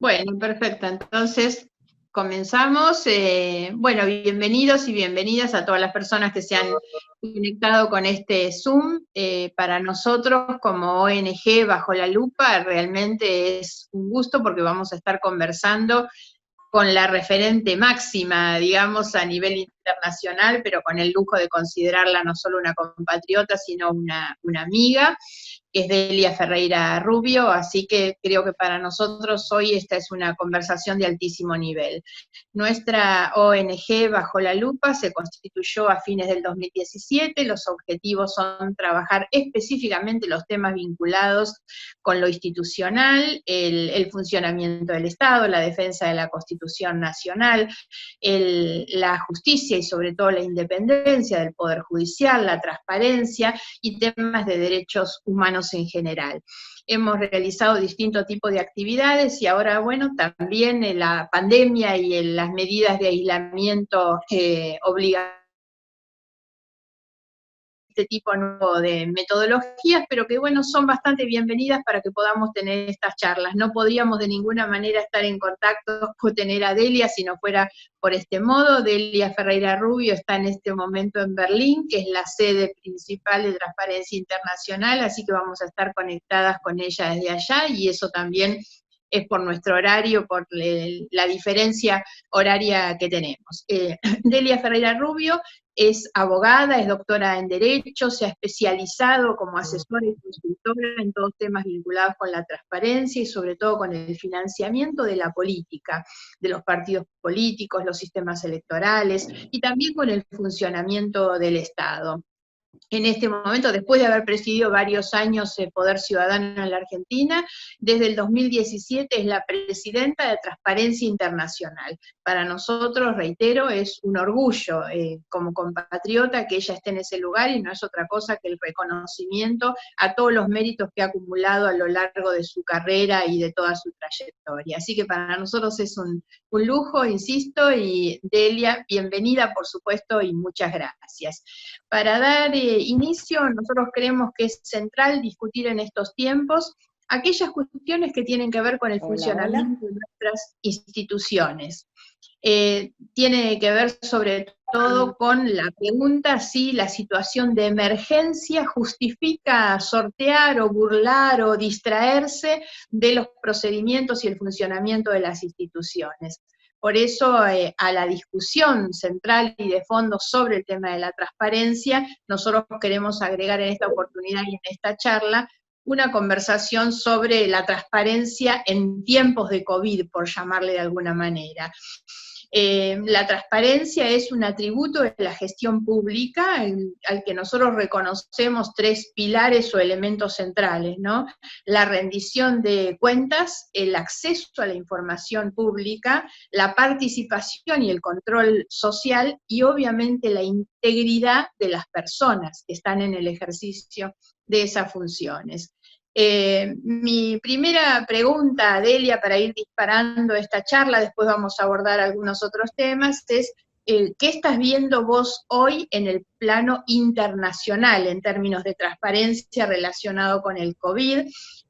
Bueno, perfecto. Entonces, comenzamos. Bueno, bienvenidos y bienvenidas a todas las personas que se han conectado con este Zoom. Para nosotros, como ONG Bajo la Lupa, realmente es un gusto porque vamos a estar conversando con la referente máxima, digamos, a nivel internacional, pero con el lujo de considerarla no solo una compatriota, sino una amiga, que es Delia Ferreira Rubio, así que creo que para nosotros hoy esta es una conversación de altísimo nivel. Nuestra ONG Bajo la Lupa se constituyó a fines del 2017, los objetivos son trabajar específicamente los temas vinculados con lo institucional, el funcionamiento del Estado, la defensa de la Constitución Nacional, la justicia y sobre todo la independencia del Poder Judicial, la transparencia y temas de derechos humanos en general. Hemos realizado distintos tipos de actividades y ahora, bueno, también la pandemia y las medidas de aislamiento obligatorias, este tipo nuevo de metodologías, pero que bueno, son bastante bienvenidas para que podamos tener estas charlas. No podríamos de ninguna manera estar en contacto o tener a Delia si no fuera por este modo. Delia Ferreira Rubio está en este momento en Berlín, que es la sede principal de Transparencia Internacional, así que vamos a estar conectadas con ella desde allá, y eso también es por nuestro horario, por la diferencia horaria que tenemos. Delia Ferreira Rubio es abogada, es doctora en Derecho, se ha especializado como asesora y consultora en todos temas vinculados con la transparencia y sobre todo con el financiamiento de la política, de los partidos políticos, los sistemas electorales y también con el funcionamiento del Estado. En este momento, después de haber presidido varios años Poder Ciudadano en la Argentina, desde el 2017 es la presidenta de Transparencia Internacional. Para nosotros, reitero, es un orgullo como compatriota que ella esté en ese lugar, y no es otra cosa que el reconocimiento a todos los méritos que ha acumulado a lo largo de su carrera y de toda su trayectoria. Así que para nosotros es un lujo, insisto, y Delia, bienvenida por supuesto y muchas gracias. Para dar inicio, nosotros creemos que es central discutir en estos tiempos aquellas cuestiones que tienen que ver con el Hola, hola. funcionamiento de nuestras instituciones. Tiene que ver sobre todo con la pregunta si la situación de emergencia justifica sortear o burlar o distraerse de los procedimientos y el funcionamiento de las instituciones. Por eso, a la discusión central y de fondo sobre el tema de la transparencia, nosotros queremos agregar en esta oportunidad y en esta charla una conversación sobre la transparencia en tiempos de COVID, por llamarle de alguna manera. La transparencia es un atributo de la gestión pública al que nosotros reconocemos tres pilares o elementos centrales, ¿no? La rendición de cuentas, el acceso a la información pública, la participación y el control social, y obviamente la integridad de las personas que están en el ejercicio de esas funciones. Mi primera pregunta, Delia, para ir disparando esta charla, después vamos a abordar algunos otros temas, es ¿qué estás viendo vos hoy en el plano internacional en términos de transparencia relacionado con el COVID?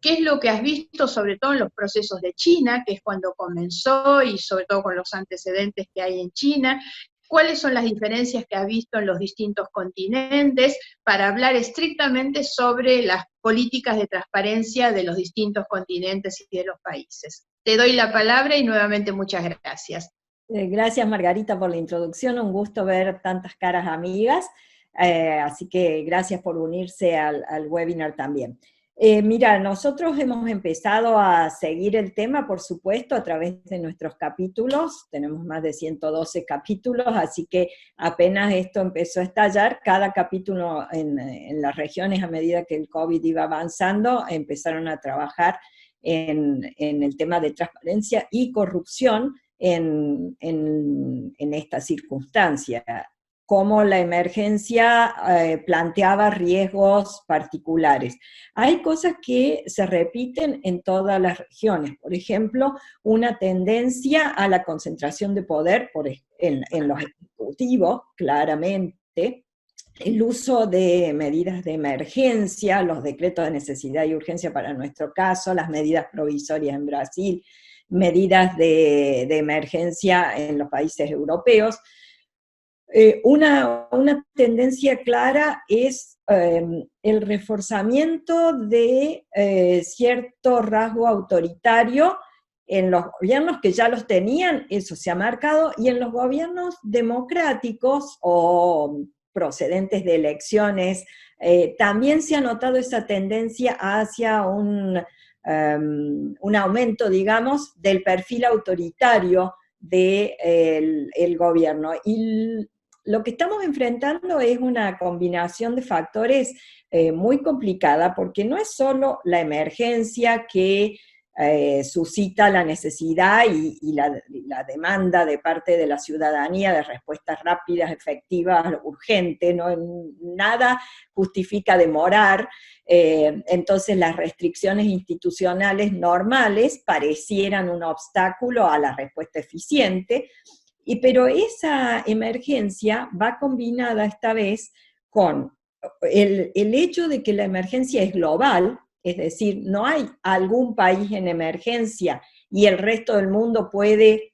¿Qué es lo que has visto, sobre todo en los procesos de China, que es cuando comenzó, y sobre todo con los antecedentes que hay en China? ¿Cuáles son las diferencias que has visto en los distintos continentes, para hablar estrictamente sobre las políticas de transparencia de los distintos continentes y de los países? Te doy la palabra y nuevamente muchas gracias. Gracias Margarita por la introducción, un gusto ver tantas caras amigas, así que gracias por unirse al webinar también. Mira, nosotros hemos empezado a seguir el tema, por supuesto, a través de nuestros capítulos, tenemos más de 112 capítulos, así que apenas esto empezó a estallar, cada capítulo en las regiones, a medida que el COVID iba avanzando, empezaron a trabajar en el tema de transparencia y corrupción, en esta circunstancia, cómo la emergencia planteaba riesgos particulares. Hay cosas que se repiten en todas las regiones, por ejemplo, una tendencia a la concentración de poder en los ejecutivos, claramente, el uso de medidas de emergencia, los decretos de necesidad y urgencia para nuestro caso, las medidas provisorias en Brasil, medidas de emergencia en los países europeos. Una tendencia clara es el reforzamiento de cierto rasgo autoritario en los gobiernos que ya los tenían, eso se ha marcado, y en los gobiernos democráticos o procedentes de elecciones, también se ha notado esa tendencia hacia un aumento, digamos, del perfil autoritario del gobierno. Y lo que estamos enfrentando es una combinación de factores muy complicada, porque no es solo la emergencia que suscita la necesidad y la demanda de parte de la ciudadanía de respuestas rápidas, efectivas, urgentes, ¿no? Nada justifica demorar, entonces las restricciones institucionales normales parecieran un obstáculo a la respuesta eficiente, pero esa emergencia va combinada esta vez con el hecho de que la emergencia es global, es decir, no hay algún país en emergencia y el resto del mundo puede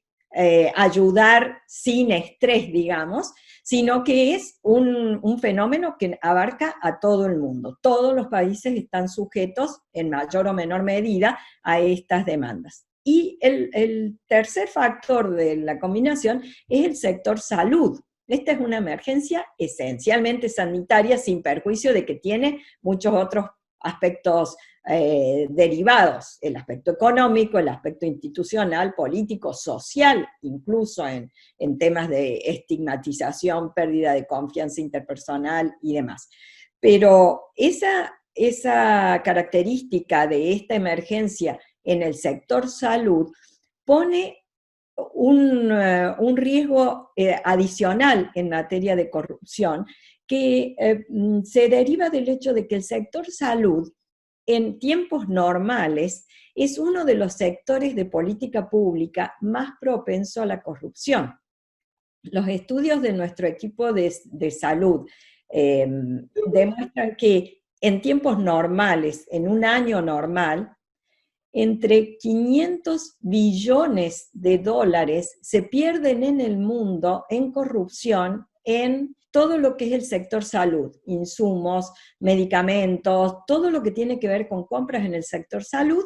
ayudar sin estrés, digamos, sino que es un fenómeno que abarca a todo el mundo. Todos los países están sujetos, en mayor o menor medida, a estas demandas. Y el tercer factor de la combinación es el sector salud. Esta es una emergencia esencialmente sanitaria, sin perjuicio de que tiene muchos otros aspectos derivados, el aspecto económico, el aspecto institucional, político, social, incluso en temas de estigmatización, pérdida de confianza interpersonal y demás. Pero esa característica de esta emergencia en el sector salud pone un riesgo adicional en materia de corrupción que se deriva del hecho de que el sector salud en tiempos normales es uno de los sectores de política pública más propenso a la corrupción. Los estudios de nuestro equipo de salud demuestran que en tiempos normales, en un año normal, entre 500 billones de dólares se pierden en el mundo en corrupción en todo lo que es el sector salud, insumos, medicamentos, todo lo que tiene que ver con compras en el sector salud,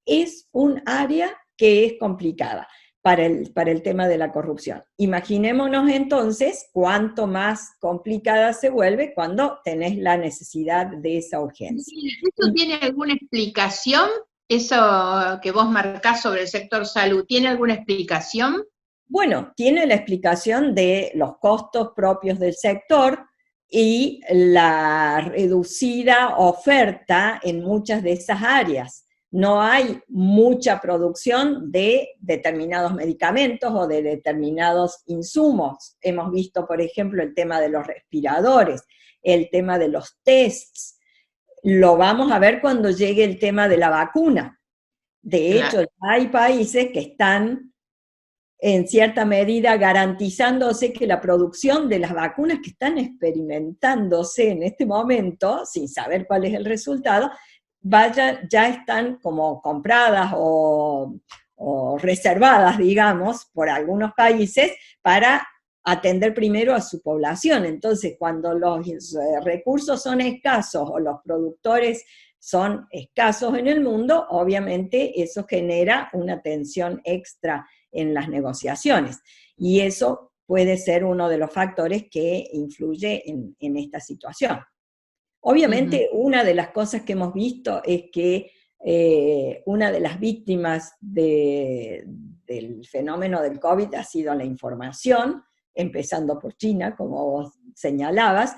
es un área que es complicada para el tema de la corrupción. Imaginémonos entonces cuánto más complicada se vuelve cuando tenés la necesidad de esa urgencia. ¿Esto tiene alguna explicación? Eso que vos marcás sobre el sector salud, ¿tiene alguna explicación? Bueno, tiene la explicación de los costos propios del sector y la reducida oferta en muchas de esas áreas. No hay mucha producción de determinados medicamentos o de determinados insumos. Hemos visto, por ejemplo, el tema de los respiradores, el tema de los tests. Lo vamos a ver cuando llegue el tema de la vacuna. De hecho, ya hay países que están en cierta medida garantizándose que la producción de las vacunas que están experimentándose en este momento, sin saber cuál es el resultado, ya están como compradas o reservadas, digamos, por algunos países para atender primero a su población. Entonces, cuando los recursos son escasos o los productores son escasos en el mundo, obviamente eso genera una tensión extra en las negociaciones. Y eso puede ser uno de los factores que influye en esta situación. Obviamente, una de las cosas que hemos visto es que una de las víctimas del fenómeno del COVID ha sido la información, empezando por China, como vos señalabas.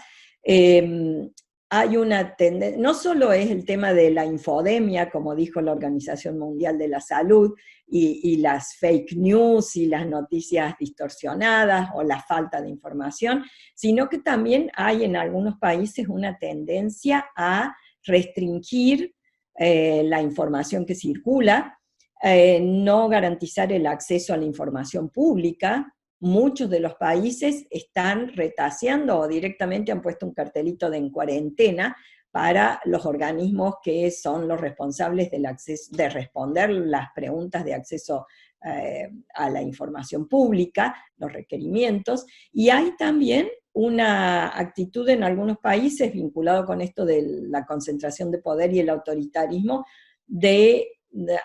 Hay una tendencia, no solo es el tema de la infodemia, como dijo la Organización Mundial de la Salud, y las fake news y las noticias distorsionadas o la falta de información, sino que también hay en algunos países una tendencia a restringir la información que circula, no garantizar el acceso a la información pública. Muchos de los países están retaseando o directamente han puesto un cartelito de en cuarentena para los organismos que son los responsables del acceso, de responder las preguntas de acceso a la información pública, los requerimientos, y hay también una actitud en algunos países vinculado con esto de la concentración de poder y el autoritarismo, de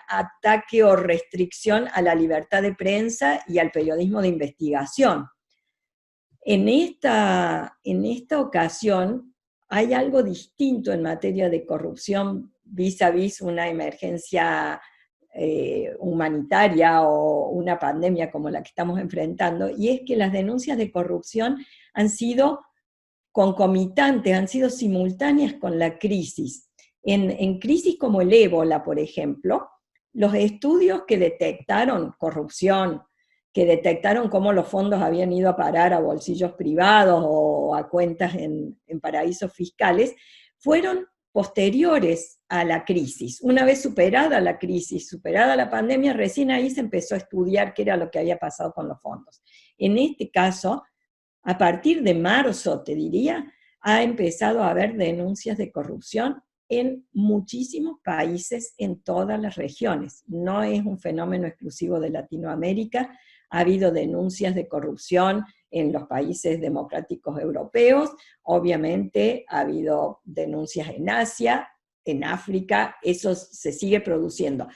ataque o restricción a la libertad de prensa y al periodismo de investigación. En esta ocasión hay algo distinto en materia de corrupción vis a vis una emergencia humanitaria o una pandemia como la que estamos enfrentando, y es que las denuncias de corrupción han sido concomitantes, han sido simultáneas con la crisis. En crisis como el ébola, por ejemplo, los estudios que detectaron corrupción, que detectaron cómo los fondos habían ido a parar a bolsillos privados o a cuentas en paraísos fiscales, fueron posteriores a la crisis. Una vez superada la crisis, superada la pandemia, recién ahí se empezó a estudiar qué era lo que había pasado con los fondos. En este caso, a partir de marzo, te diría, ha empezado a haber denuncias de corrupción en muchísimos países, en todas las regiones. No es un fenómeno exclusivo de Latinoamérica. Ha habido denuncias de corrupción en los países democráticos europeos, obviamente ha habido denuncias en Asia, en África, eso se sigue produciendo.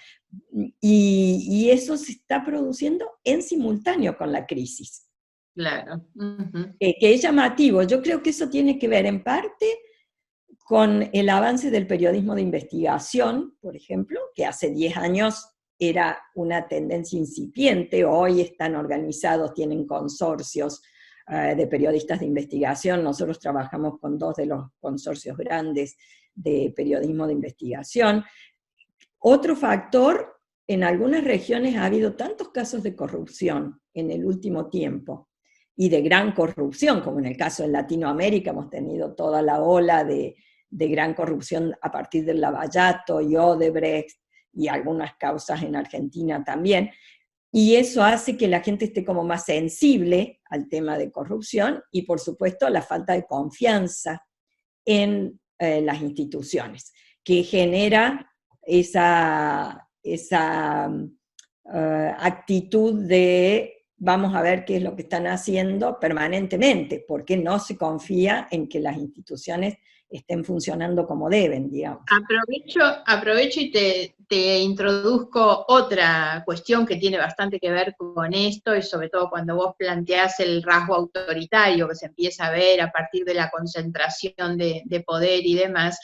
Y eso se está produciendo en simultáneo con la crisis. Claro. Uh-huh. Que es llamativo. Yo creo que eso tiene que ver en parte con el avance del periodismo de investigación, por ejemplo, que hace 10 años era una tendencia incipiente, hoy están organizados, tienen consorcios de periodistas de investigación, nosotros trabajamos con 2 de los consorcios grandes de periodismo de investigación. Otro factor, en algunas regiones ha habido tantos casos de corrupción en el último tiempo, y de gran corrupción, como en el caso de Latinoamérica, hemos tenido toda la ola de gran corrupción a partir del Lavallato y Odebrecht, y algunas causas en Argentina también, y eso hace que la gente esté como más sensible al tema de corrupción, y por supuesto la falta de confianza en las instituciones, que genera esa actitud de vamos a ver qué es lo que están haciendo permanentemente, porque no se confía en que las instituciones estén funcionando como deben, digamos. Aprovecho y te introduzco otra cuestión que tiene bastante que ver con esto, y sobre todo cuando vos planteás el rasgo autoritario que se empieza a ver a partir de la concentración de poder y demás.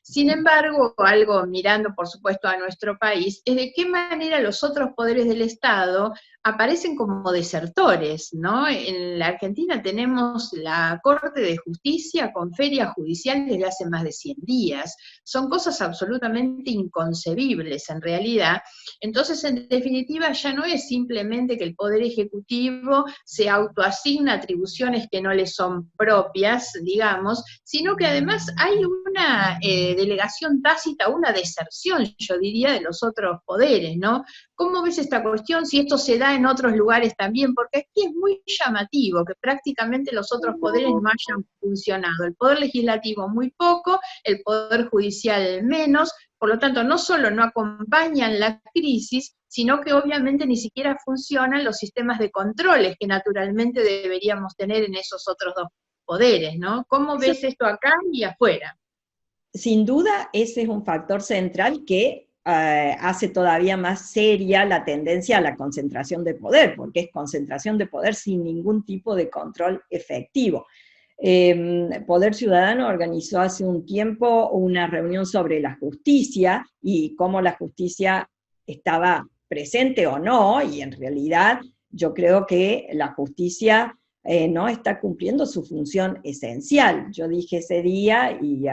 Sin embargo, algo mirando por supuesto a nuestro país, es de qué manera los otros poderes del Estado aparecen como desertores, ¿no? En la Argentina tenemos la Corte de Justicia con feria judicial desde hace más de 100 días. Son cosas absolutamente inconcebibles en realidad. Entonces, en definitiva, ya no es simplemente que el Poder Ejecutivo se autoasigna atribuciones que no le son propias, digamos, sino que además hay una delegación tácita, una deserción, yo diría, de los otros poderes, ¿no? ¿Cómo ves esta cuestión, si esto se da en otros lugares también? Porque aquí es muy llamativo que prácticamente los otros poderes no hayan funcionado. El Poder Legislativo muy poco, el Poder Judicial menos, por lo tanto no solo no acompañan la crisis, sino que obviamente ni siquiera funcionan los sistemas de controles que naturalmente deberíamos tener en esos otros dos poderes, ¿no? ¿Cómo ves esto acá y afuera? Sin duda, ese es un factor central que hace todavía más seria la tendencia a la concentración de poder, porque es concentración de poder sin ningún tipo de control efectivo. Poder Ciudadano organizó hace un tiempo una reunión sobre la justicia y cómo la justicia estaba presente o no, y en realidad yo creo que la justicia no está cumpliendo su función esencial. Yo dije ese día, y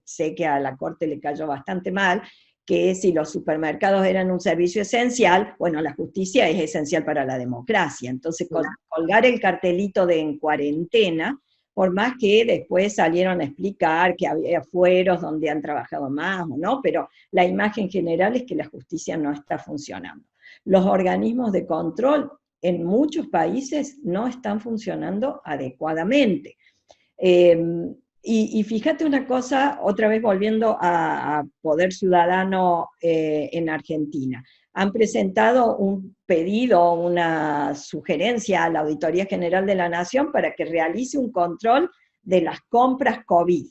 sé que a la Corte le cayó bastante mal, que si los supermercados eran un servicio esencial, bueno, la justicia es esencial para la democracia. Entonces, colgar el cartelito de en cuarentena, por más que después salieron a explicar que había fueros donde han trabajado más o no, pero la imagen general es que la justicia no está funcionando. Los organismos de control en muchos países no están funcionando adecuadamente. Y fíjate una cosa, otra vez volviendo a Poder Ciudadano en Argentina. Han presentado un pedido, una sugerencia a la Auditoría General de la Nación para que realice un control de las compras COVID.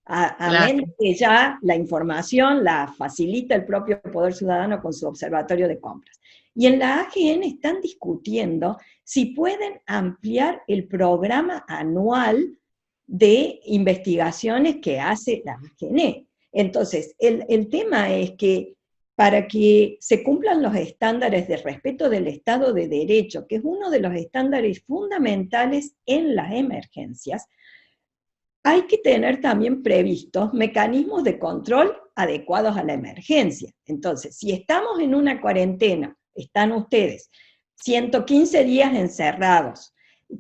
Claro. Amén que ya la información la facilita el propio Poder Ciudadano con su observatorio de compras. Y en la AGN están discutiendo si pueden ampliar el programa anual de investigaciones que hace la AGN. Entonces, el tema es que para que se cumplan los estándares de respeto del Estado de Derecho, que es uno de los estándares fundamentales en las emergencias, hay que tener también previstos mecanismos de control adecuados a la emergencia. Entonces, si estamos en una cuarentena, están ustedes 115 días encerrados,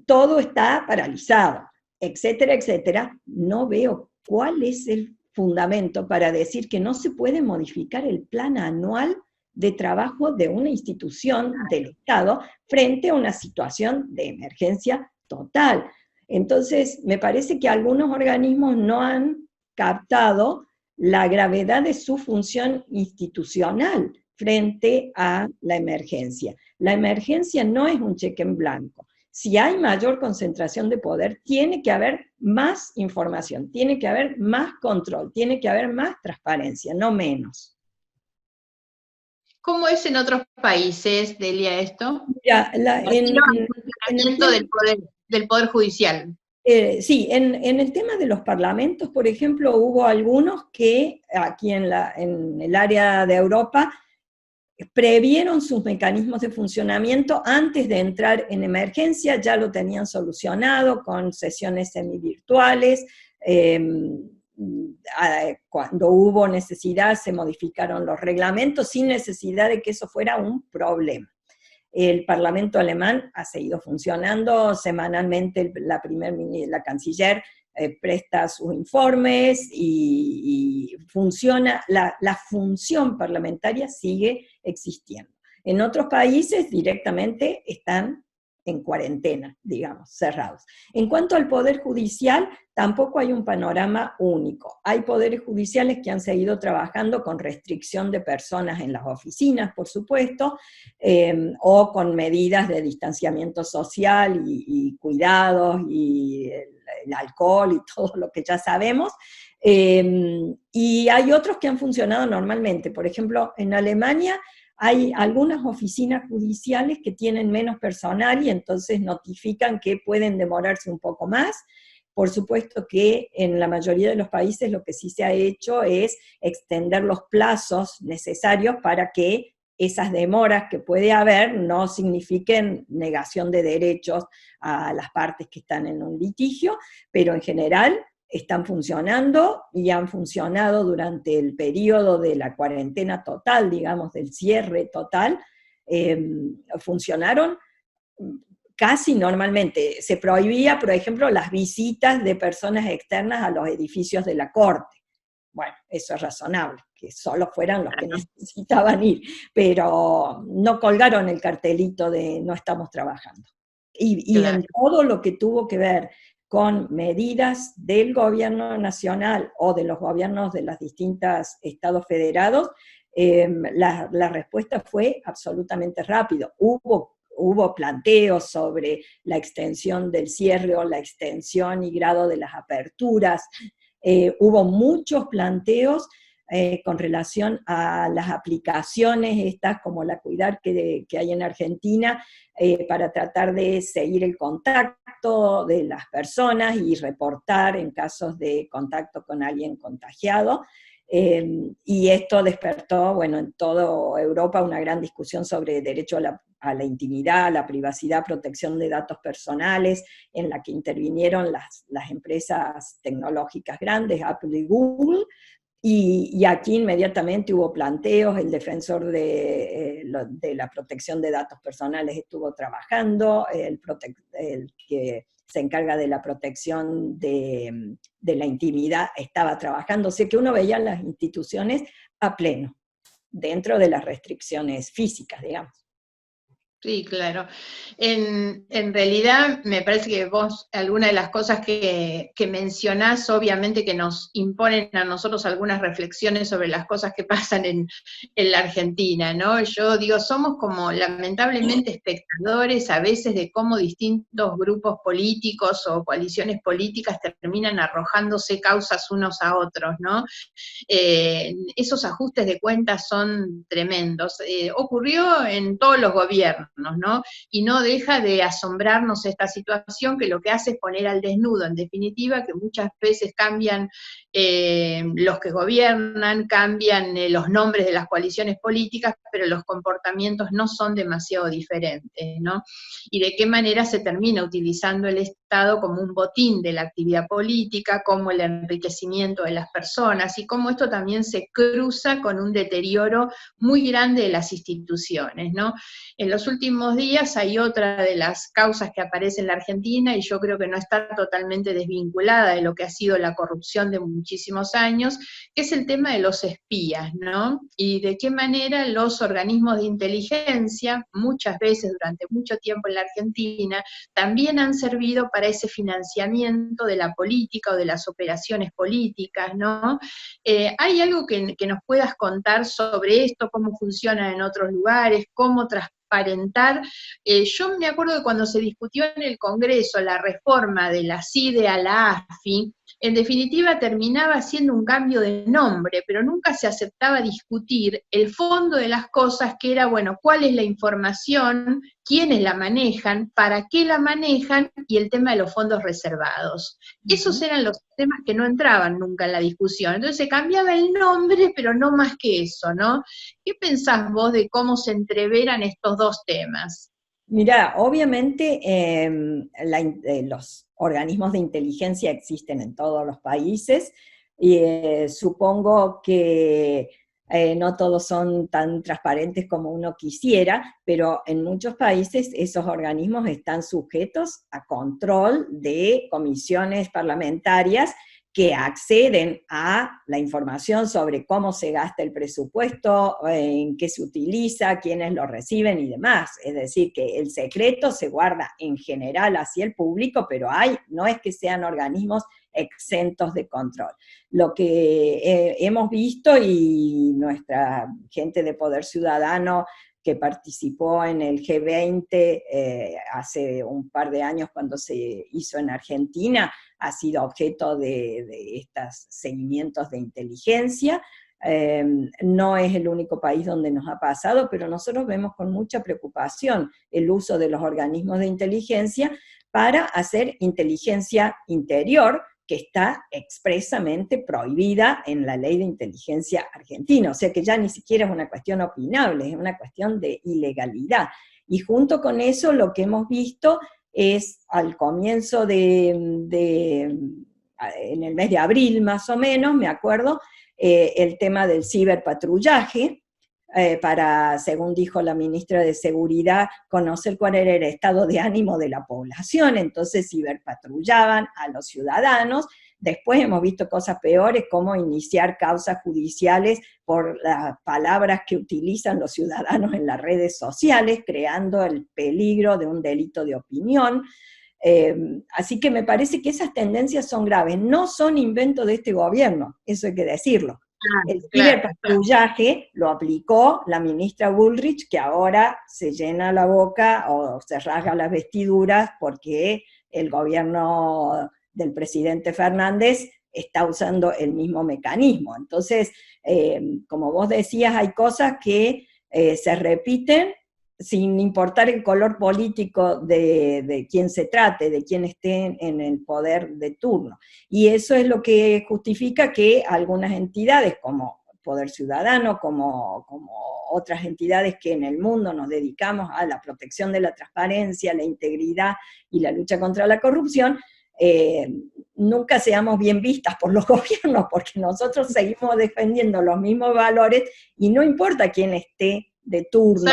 todo está paralizado, etcétera, etcétera, no veo cuál es el fundamento para decir que no se puede modificar el plan anual de trabajo de una institución del Estado frente a una situación de emergencia total. Entonces, me parece que algunos organismos no han captado la gravedad de su función institucional frente a la emergencia. La emergencia no es un cheque en blanco. Si hay mayor concentración de poder, tiene que haber más información, tiene que haber más control, tiene que haber más transparencia, no menos. ¿Cómo es en otros países, Delia, esto? Mira, El el funcionamiento del poder judicial. Sí, en el tema de los parlamentos, por ejemplo, hubo algunos que aquí en el área de Europa previeron sus mecanismos de funcionamiento antes de entrar en emergencia, ya lo tenían solucionado con sesiones semivirtuales. Cuando hubo necesidad se modificaron los reglamentos sin necesidad de que eso fuera un problema. El Parlamento alemán ha seguido funcionando semanalmente, la canciller presta sus informes y funciona, la función parlamentaria sigue existiendo. En otros países directamente están en cuarentena, digamos, cerrados. En cuanto al Poder Judicial, tampoco hay un panorama único. Hay poderes judiciales que han seguido trabajando con restricción de personas en las oficinas, por supuesto, o con medidas de distanciamiento social y cuidados y el alcohol y todo lo que ya sabemos. Y hay otros que han funcionado normalmente. Por ejemplo, en Alemania hay algunas oficinas judiciales que tienen menos personal y entonces notifican que pueden demorarse un poco más. Por supuesto que en la mayoría de los países lo que sí se ha hecho es extender los plazos necesarios para que esas demoras que puede haber no signifiquen negación de derechos a las partes que están en un litigio, pero en general están funcionando y han funcionado durante el periodo de la cuarentena total, digamos, del cierre total, funcionaron casi normalmente. Se prohibía, por ejemplo, las visitas de personas externas a los edificios de la Corte. Bueno, eso es razonable, que solo fueran los que necesitaban ir, pero no colgaron el cartelito de no estamos trabajando. Y en todo lo que tuvo que ver con medidas del gobierno nacional o de los gobiernos de los distintos estados federados, la respuesta fue absolutamente rápido. Hubo planteos sobre la extensión del cierre o la extensión y grado de las aperturas. Hubo muchos planteos con relación a las aplicaciones estas como la Cuidar que hay en Argentina para tratar de seguir el contacto de las personas y reportar en casos de contacto con alguien contagiado. Y esto despertó, bueno, en toda Europa una gran discusión sobre derecho a la intimidad, a la privacidad, protección de datos personales, en la que intervinieron las empresas tecnológicas grandes, Apple y Google, y aquí inmediatamente hubo planteos, el defensor de la protección de datos personales estuvo trabajando, el que se encarga de la protección de la intimidad estaba trabajando, o sea que uno veía las instituciones a pleno, dentro de las restricciones físicas, digamos. Sí, claro. En realidad, me parece que vos, alguna de las cosas que mencionás, obviamente que nos imponen a nosotros algunas reflexiones sobre las cosas que pasan en la Argentina, ¿no? Yo digo, somos como lamentablemente espectadores a veces de cómo distintos grupos políticos o coaliciones políticas terminan arrojándose causas unos a otros, ¿no? Esos ajustes de cuentas son tremendos. Ocurrió en todos los gobiernos, ¿no? Y no deja de asombrarnos esta situación que lo que hace es poner al desnudo, en definitiva, que muchas veces cambian los que gobiernan, cambian los nombres de las coaliciones políticas, pero los comportamientos no son demasiado diferentes, ¿no? Y de qué manera se termina utilizando el Estado como un botín de la actividad política, como el enriquecimiento de las personas, y cómo esto también se cruza con un deterioro muy grande de las instituciones, ¿no? En los últimos días hay otra de las causas que aparece en la Argentina, y yo creo que no está totalmente desvinculada de lo que ha sido la corrupción de muchísimos años, que es el tema de los espías, ¿no? Y de qué manera los organismos de inteligencia, muchas veces durante mucho tiempo en la Argentina, también han servido para ese financiamiento de la política o de las operaciones políticas, ¿no? ¿Hay algo que nos puedas contar sobre esto, cómo funciona en otros lugares, cómo transparentar? Yo me acuerdo que cuando se discutió en el Congreso la reforma de la CIDE a la AFI, en definitiva terminaba siendo un cambio de nombre, pero nunca se aceptaba discutir el fondo de las cosas, que era, bueno, cuál es la información, quiénes la manejan, para qué la manejan, y el tema de los fondos reservados. Esos eran los temas que no entraban nunca en la discusión. Entonces se cambiaba el nombre, pero no más que eso, ¿no? ¿Qué pensás vos de cómo se entreveran estos dos temas? Mira, obviamente los organismos de inteligencia existen en todos los países y supongo que no todos son tan transparentes como uno quisiera, pero en muchos países esos organismos están sujetos a control de comisiones parlamentarias que acceden a la información sobre cómo se gasta el presupuesto, en qué se utiliza, quiénes lo reciben y demás. Es decir, que el secreto se guarda en general hacia el público, pero no es que sean organismos exentos de control. Lo que hemos visto, y nuestra gente de Poder Ciudadano que participó en el G20 hace un par de años cuando se hizo en Argentina, ha sido objeto de estos seguimientos de inteligencia. No es el único país donde nos ha pasado, pero nosotros vemos con mucha preocupación el uso de los organismos de inteligencia para hacer inteligencia interior, que está expresamente prohibida en la ley de inteligencia argentina, o sea que ya ni siquiera es una cuestión opinable, es una cuestión de ilegalidad. Y junto con eso lo que hemos visto es al comienzo en el mes de abril más o menos, me acuerdo, el tema del ciberpatrullaje, para, según dijo la ministra de Seguridad, conocer cuál era el estado de ánimo de la población, entonces ciberpatrullaban a los ciudadanos. Después hemos visto cosas peores, como iniciar causas judiciales por las palabras que utilizan los ciudadanos en las redes sociales, creando el peligro de un delito de opinión. Así que me parece que esas tendencias son graves, no son invento de este gobierno, eso hay que decirlo. El ciberpatrullaje lo aplicó la ministra Bullrich, que ahora se llena la boca o se rasga las vestiduras porque el gobierno del presidente Fernández está usando el mismo mecanismo. Entonces, como vos decías, hay cosas que se repiten sin importar el color político de quien se trate, de quien esté en el poder de turno. Y eso es lo que justifica que algunas entidades como Poder Ciudadano, como otras entidades que en el mundo nos dedicamos a la protección de la transparencia, la integridad y la lucha contra la corrupción, nunca seamos bien vistas por los gobiernos, porque nosotros seguimos defendiendo los mismos valores y no importa quién esté de turno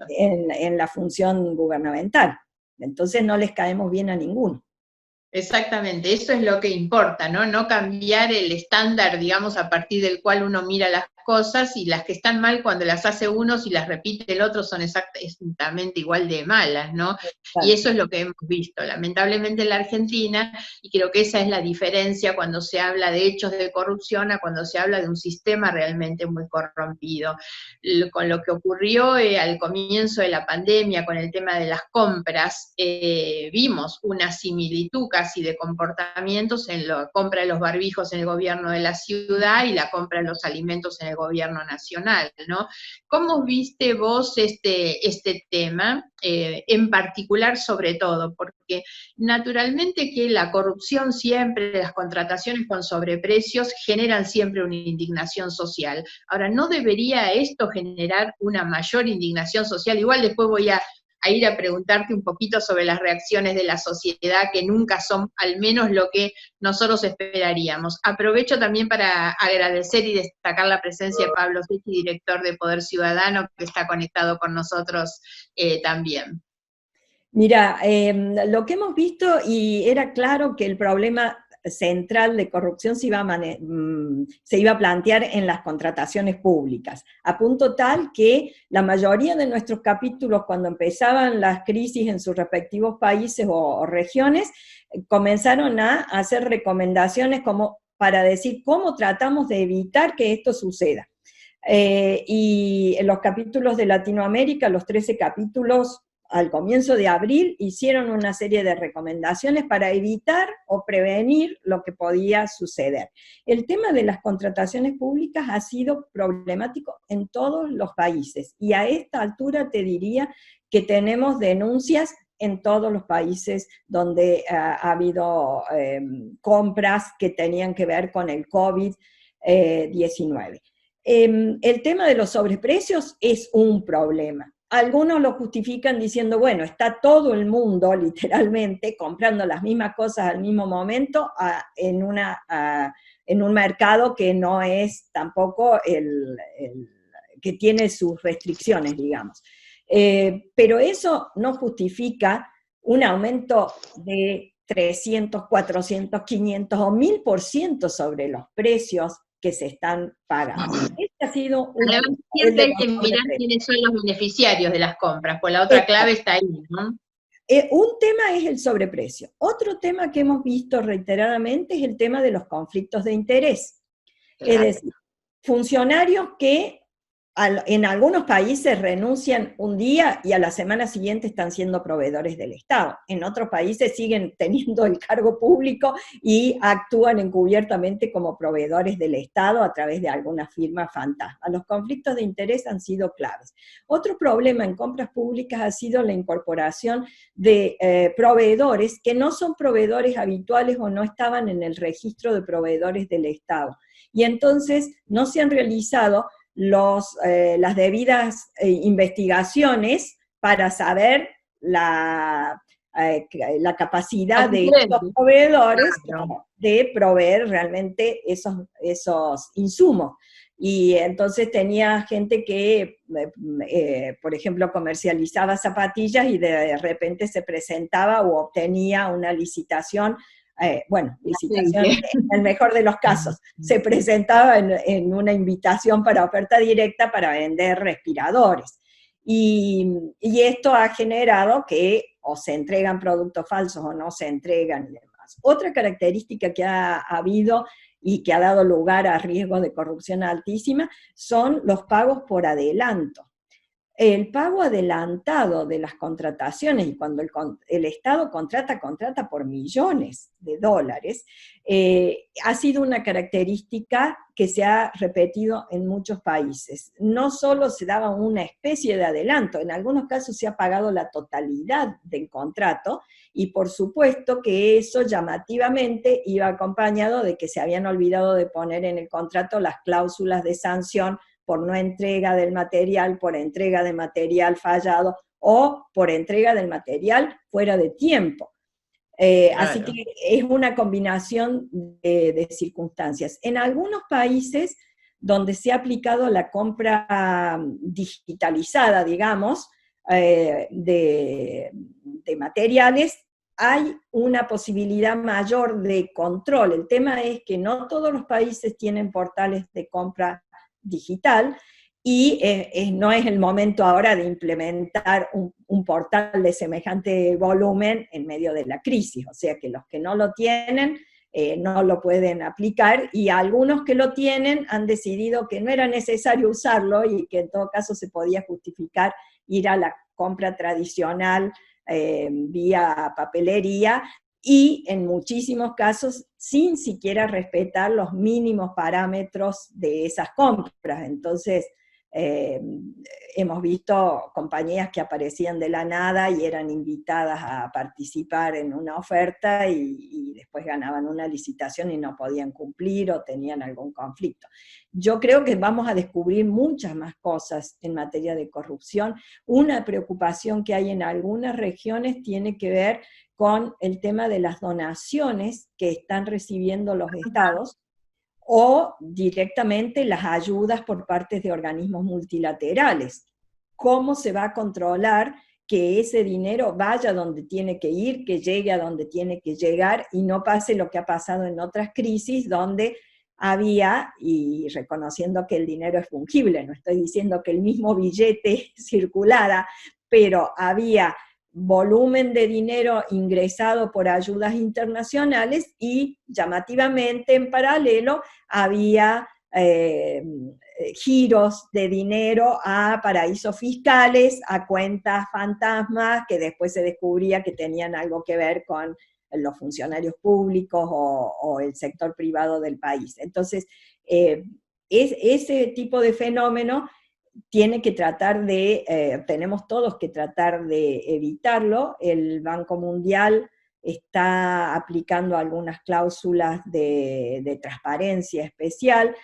en la función gubernamental. Entonces no les caemos bien a ninguno. Exactamente, eso es lo que importa, ¿no? No cambiar el estándar, digamos, a partir del cual uno mira las cosas, y las que están mal cuando las hace uno, si las repite el otro, son exactamente igual de malas, ¿no? Y eso es lo que hemos visto, lamentablemente en la Argentina, y creo que esa es la diferencia cuando se habla de hechos de corrupción a cuando se habla de un sistema realmente muy corrompido. Con lo que ocurrió al comienzo de la pandemia, con el tema de las compras, vimos una similitud casi de comportamientos en la compra de los barbijos en el gobierno de la ciudad y la compra de los alimentos en el gobierno nacional, ¿no? ¿Cómo viste vos este tema, en particular sobre todo? Porque naturalmente que la corrupción siempre, las contrataciones con sobreprecios generan siempre una indignación social. Ahora, ¿no debería esto generar una mayor indignación social? Igual después voy a ir a preguntarte un poquito sobre las reacciones de la sociedad, que nunca son al menos lo que nosotros esperaríamos. Aprovecho también para agradecer y destacar la presencia de Pablo Secchi, director de Poder Ciudadano, que está conectado con nosotros también. Mira, lo que hemos visto, y era claro que el problema central de corrupción se iba a plantear en las contrataciones públicas, a punto tal que la mayoría de nuestros capítulos, cuando empezaban las crisis en sus respectivos países o regiones, comenzaron a hacer recomendaciones como para decir cómo tratamos de evitar que esto suceda. Y en los capítulos de Latinoamérica, los 13 capítulos al comienzo de abril, hicieron una serie de recomendaciones para evitar o prevenir lo que podía suceder. El tema de las contrataciones públicas ha sido problemático en todos los países, y a esta altura te diría que tenemos denuncias en todos los países donde ha habido compras que tenían que ver con el COVID-19. El tema de los sobreprecios es un problema. Algunos lo justifican diciendo, bueno, está todo el mundo literalmente comprando las mismas cosas al mismo momento en un mercado que no es tampoco que tiene sus restricciones, digamos. Pero eso no justifica un aumento de 300, 400, 500 o 1000% sobre los precios que se están pagando. Este ha sido Además, siempre hay que mirar quiénes son los beneficiarios de las compras, pues la otra clave está ahí, ¿no? Un tema es el sobreprecio. Otro tema que hemos visto reiteradamente es el tema de los conflictos de interés. Claro. Es decir, funcionarios que en algunos países renuncian un día y a la semana siguiente están siendo proveedores del Estado. En otros países siguen teniendo el cargo público y actúan encubiertamente como proveedores del Estado a través de alguna firma fantasma. Los conflictos de interés han sido claves. Otro problema en compras públicas ha sido la incorporación de proveedores que no son proveedores habituales o no estaban en el registro de proveedores del Estado. Y entonces no se han realizado las debidas investigaciones para saber la capacidad de estos proveedores de proveer realmente esos insumos. Y entonces tenía gente que, por ejemplo, comercializaba zapatillas y de repente se presentaba o obtenía una licitación. Licitación en el mejor de los casos, se presentaba en una invitación para oferta directa para vender respiradores. Y esto ha generado que o se entregan productos falsos o no se entregan y demás. Otra característica que ha habido y que ha dado lugar a riesgos de corrupción altísima son los pagos por adelanto. El pago adelantado de las contrataciones, y cuando el Estado contrata por millones de dólares, ha sido una característica que se ha repetido en muchos países. No solo se daba una especie de adelanto, en algunos casos se ha pagado la totalidad del contrato, y por supuesto que eso llamativamente iba acompañado de que se habían olvidado de poner en el contrato las cláusulas de sanción por no entrega del material, por entrega de material fallado o por entrega del material fuera de tiempo. Claro. Así que es una combinación de circunstancias. En algunos países donde se ha aplicado la compra digitalizada, digamos, de materiales, hay una posibilidad mayor de control. El tema es que no todos los países tienen portales de compra digital, y no es el momento ahora de implementar un portal de semejante volumen en medio de la crisis, o sea que los que no lo tienen no lo pueden aplicar, y algunos que lo tienen han decidido que no era necesario usarlo y que en todo caso se podía justificar ir a la compra tradicional vía papelería, y en muchísimos casos sin siquiera respetar los mínimos parámetros de esas compras. Entonces, hemos visto compañías que aparecían de la nada y eran invitadas a participar en una oferta y después ganaban una licitación y no podían cumplir o tenían algún conflicto. Yo creo que vamos a descubrir muchas más cosas en materia de corrupción. Una preocupación que hay en algunas regiones tiene que ver con el tema de las donaciones que están recibiendo los estados, o directamente las ayudas por parte de organismos multilaterales. ¿Cómo se va a controlar que ese dinero vaya donde tiene que ir, que llegue a donde tiene que llegar, y no pase lo que ha pasado en otras crisis donde había, y reconociendo que el dinero es fungible, no estoy diciendo que el mismo billete circulara, pero había volumen de dinero ingresado por ayudas internacionales y llamativamente en paralelo había giros de dinero a paraísos fiscales, a cuentas fantasmas que después se descubría que tenían algo que ver con los funcionarios públicos o el sector privado del país. Entonces, ese tipo de fenómeno tiene que tratar de, tenemos todos que tratar de evitarlo. El Banco Mundial está aplicando algunas cláusulas de transparencia especial.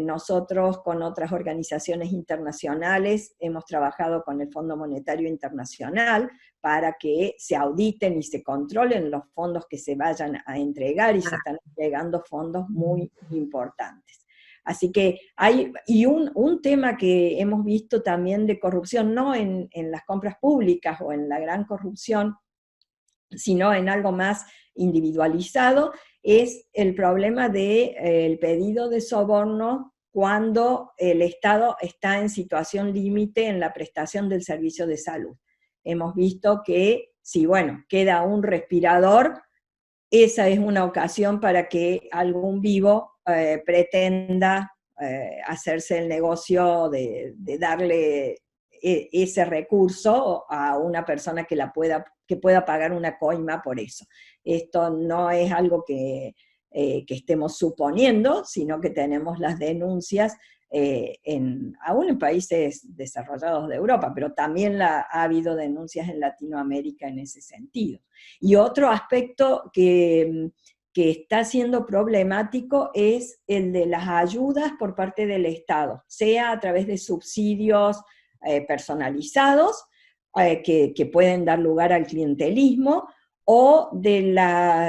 Nosotros con otras organizaciones internacionales hemos trabajado con el Fondo Monetario Internacional para que se auditen y se controlen los fondos que se vayan a entregar, y se están entregando fondos muy importantes. Así que hay, y un tema que hemos visto también de corrupción, no en las compras públicas o en la gran corrupción, sino en algo más individualizado, es el problema del pedido de soborno cuando el Estado está en situación límite en la prestación del servicio de salud. Hemos visto que si, bueno, queda un respirador, esa es una ocasión para que algún vivo pretenda hacerse el negocio de darle ese recurso a una persona que pueda pagar una coima por eso. Esto no es algo que estemos suponiendo, sino que tenemos las denuncias aún en países desarrollados de Europa, pero también ha habido denuncias en Latinoamérica en ese sentido. Y otro aspecto que está siendo problemático es el de las ayudas por parte del Estado, sea a través de subsidios personalizados que pueden dar lugar al clientelismo, o de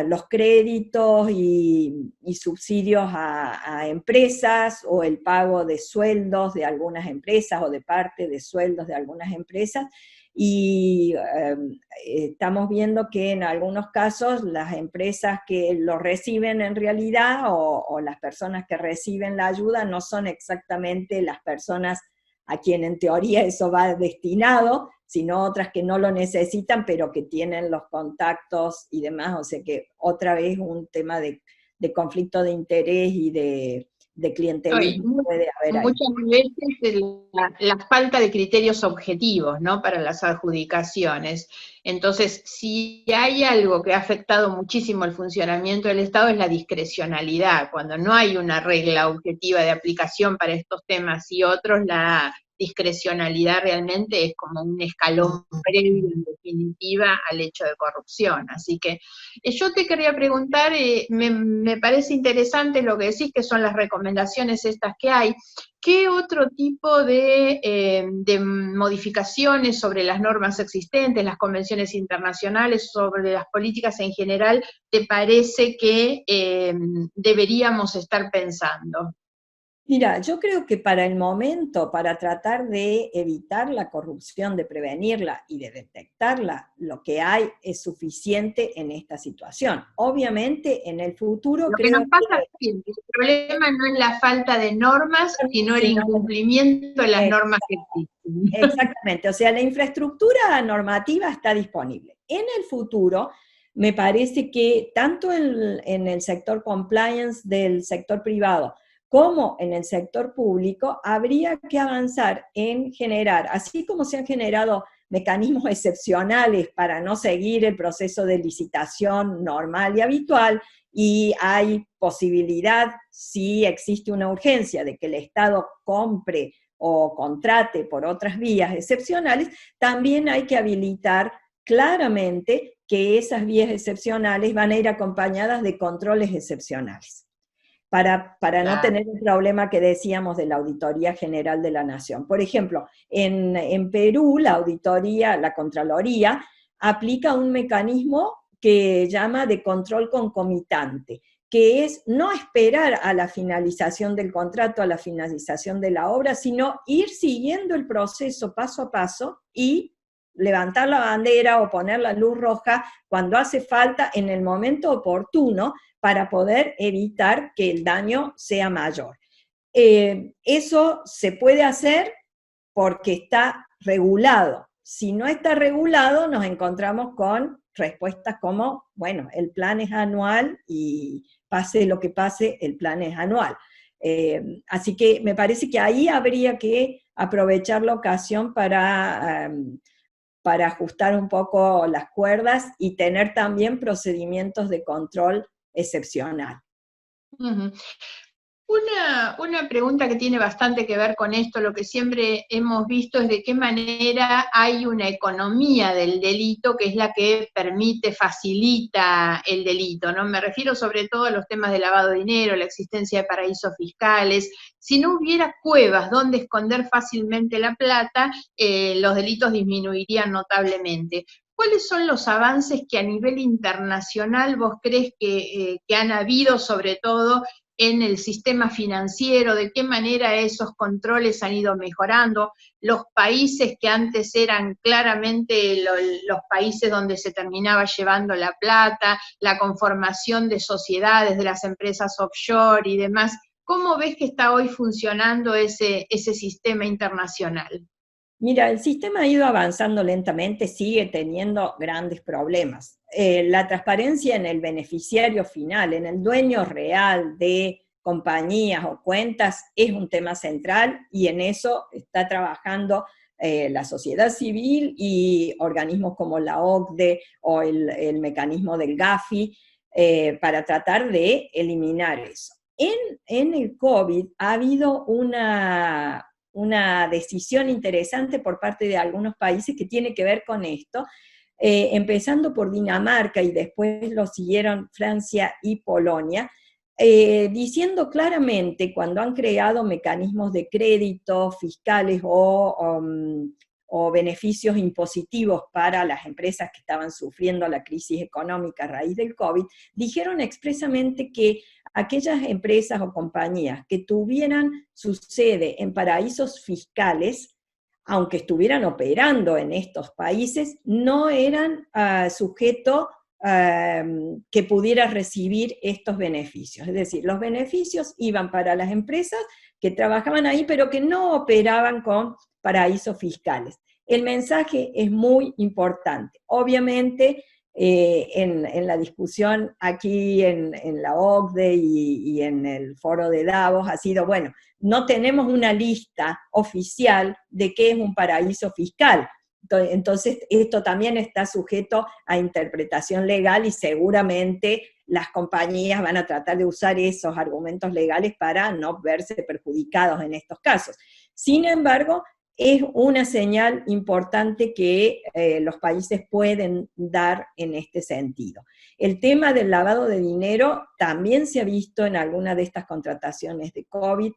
los créditos y subsidios a empresas, o el pago de sueldos de algunas empresas, o de parte de sueldos de algunas empresas, y estamos viendo que en algunos casos las empresas que lo reciben en realidad, o las personas que reciben la ayuda, no son exactamente las personas a quien en teoría eso va destinado, sino otras que no lo necesitan, pero que tienen los contactos y demás. O sea que otra vez un tema de conflicto de interés y de clientelismo puede haber ahí. Muchas veces la falta de criterios objetivos, ¿no?, para las adjudicaciones. Entonces, si hay algo que ha afectado muchísimo el funcionamiento del Estado, es la discrecionalidad. Cuando no hay una regla objetiva de aplicación para estos temas y otros, la discrecionalidad realmente es como un escalón previo, en definitiva, al hecho de corrupción. Así que yo te quería preguntar, me parece interesante lo que decís, que son las recomendaciones estas que hay. ¿Qué otro tipo de modificaciones sobre las normas existentes, las convenciones internacionales, sobre las políticas en general, te parece que deberíamos estar pensando? Mira, yo creo que para el momento, para tratar de evitar la corrupción, de prevenirla y de lo que hay es suficiente en esta situación. Obviamente, en el futuro Lo que nos creo pasa es que el problema no es la falta de normas, sino el que... incumplimiento de las normas que existen. Exactamente, o sea, la infraestructura normativa está disponible. En el futuro, me parece que tanto en el sector compliance del sector privado como en el sector público, habría que avanzar en generar, así como se han generado mecanismos excepcionales para no seguir el proceso de licitación normal y habitual, y hay posibilidad, si existe una urgencia, de que el Estado compre o contrate por otras vías excepcionales, también hay que habilitar claramente que esas vías excepcionales van a ir acompañadas de controles excepcionales, para no tener el problema que decíamos de la Auditoría General de la Nación. Por ejemplo, en Perú la auditoría, la Contraloría, aplica un mecanismo que llama de control concomitante, que es no esperar a la finalización del contrato, a la finalización de la obra, sino ir siguiendo el proceso paso a paso y levantar la bandera o poner la luz roja cuando hace falta en el momento oportuno para poder evitar que el daño sea mayor. Eso se puede hacer porque está regulado. Si no está regulado, nos encontramos con respuestas como, bueno, el plan es anual y pase lo que pase, el plan es anual. Así que me parece que ahí habría que aprovechar la ocasión para ajustar un poco las cuerdas y tener también procedimientos de control excepcional. Uh-huh. Una pregunta que tiene bastante que ver con esto, lo que siempre hemos visto es de qué manera hay una economía del delito que es la que permite, facilita el delito, ¿no? Me refiero sobre todo a los temas de lavado de dinero, la existencia de paraísos fiscales. Si no hubiera cuevas donde esconder fácilmente la plata, los delitos disminuirían notablemente. ¿Cuáles son los avances que a nivel internacional vos crees que han habido, sobre todo en el sistema financiero? ¿De qué manera esos controles han ido mejorando? Los países que antes eran claramente los países donde se terminaba llevando la plata, la conformación de sociedades, de las empresas offshore y demás. ¿Cómo ves que está hoy funcionando ese sistema internacional? Mira, el sistema ha ido avanzando lentamente, sigue teniendo grandes problemas. La transparencia en el beneficiario final, en el dueño real de compañías o cuentas, es un tema central, y en eso está trabajando la sociedad civil y organismos como la OCDE o el mecanismo del Gafi, para tratar de eliminar eso. En el COVID ha habido una decisión interesante por parte de algunos países que tiene que ver con esto, empezando por Dinamarca y después lo siguieron Francia y Polonia, diciendo claramente, cuando han creado mecanismos de crédito fiscales o beneficios impositivos para las empresas que estaban sufriendo la crisis económica a raíz del COVID, dijeron expresamente que aquellas empresas o compañías que tuvieran su sede en paraísos fiscales, aunque estuvieran operando en estos países, no eran sujetos que pudiera recibir estos beneficios. Es decir, los beneficios iban para las empresas que trabajaban ahí, pero que no operaban con paraísos fiscales. El mensaje es muy importante. Obviamente, en la discusión aquí en la OCDE y en el foro de Davos ha sido, bueno, no tenemos una lista oficial de qué es un paraíso fiscal. Entonces, esto también está sujeto a interpretación legal, y seguramente las compañías van a tratar de usar esos argumentos legales para no verse perjudicados en estos casos. Sin embargo, es una señal importante que los países pueden dar en este sentido. El tema del lavado de dinero también se ha visto en alguna de estas contrataciones de COVID.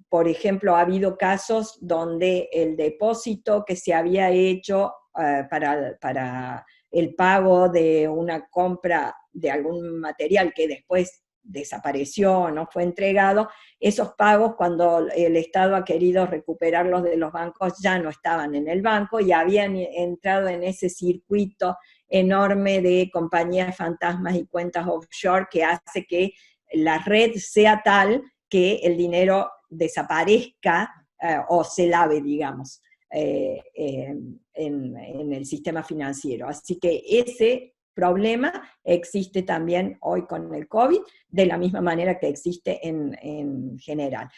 Por ejemplo, ha habido casos donde el depósito que se había hecho para el pago de una compra de algún material que después desapareció, no fue entregado, esos pagos cuando el Estado ha querido recuperarlos de los bancos ya no estaban en el banco y habían entrado en ese circuito enorme de compañías fantasmas y cuentas offshore que hace que la red sea tal que el dinero desaparezca o se lave, digamos, en el sistema financiero. Así que ese problema existe también hoy con el COVID, de la misma manera que existe en general.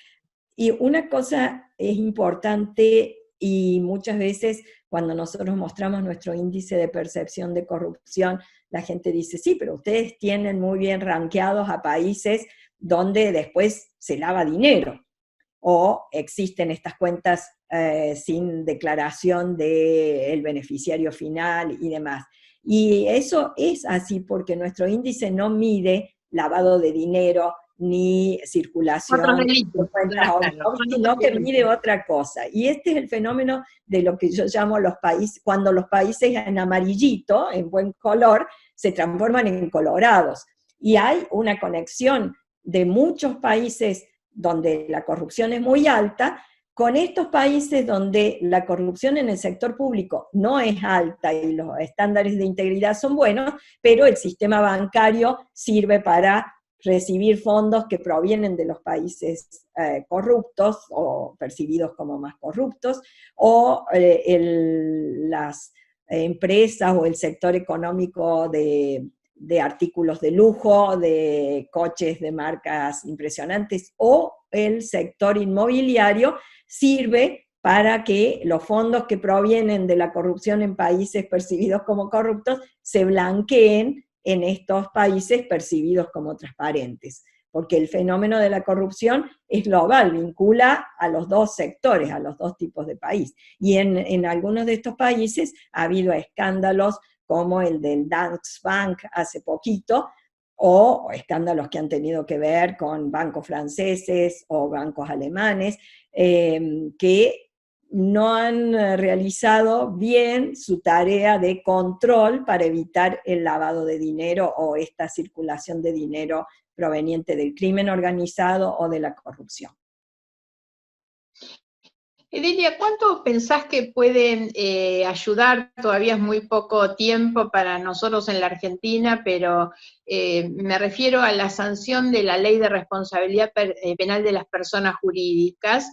Y una cosa es importante, y muchas veces cuando nosotros mostramos nuestro índice de percepción de corrupción, la gente dice, sí, pero ustedes tienen muy bien rankeados a países donde después se lava dinero, o existen estas cuentas sin declaración del beneficiario final y demás. Y eso es así porque nuestro índice no mide lavado de dinero, ni Otros circulación, delitos, cuentas claro, offshore, son sino otros que delitos. mide otra cosa. Y este es el fenómeno de lo que yo llamo los países, cuando los países en amarillito, en buen color, se transforman en colorados. Y hay una conexión de muchos países donde la corrupción es muy alta, con estos países donde la corrupción en el sector público no es alta y los estándares de integridad son buenos, pero el sistema bancario sirve para recibir fondos que provienen de los países corruptos o percibidos como más corruptos, o las empresas o el sector económico de artículos de lujo, de coches de marcas impresionantes, o el sector inmobiliario sirve para que los fondos que provienen de la corrupción en países percibidos como corruptos se blanqueen en estos países percibidos como transparentes, porque el fenómeno de la corrupción es global, vincula a los dos sectores, a los dos tipos de país. Y en algunos de estos países ha habido escándalos como el del Danske Bank hace poquito, o escándalos que han tenido que ver con bancos franceses o bancos alemanes, que no han realizado bien su tarea de control para evitar el lavado de dinero o esta circulación de dinero proveniente del crimen organizado o de la corrupción. Edilia, ¿cuánto pensás que puede ayudar? Todavía es muy poco tiempo para nosotros en la Argentina, pero me refiero a la sanción de la Ley de Responsabilidad Penal de las Personas Jurídicas.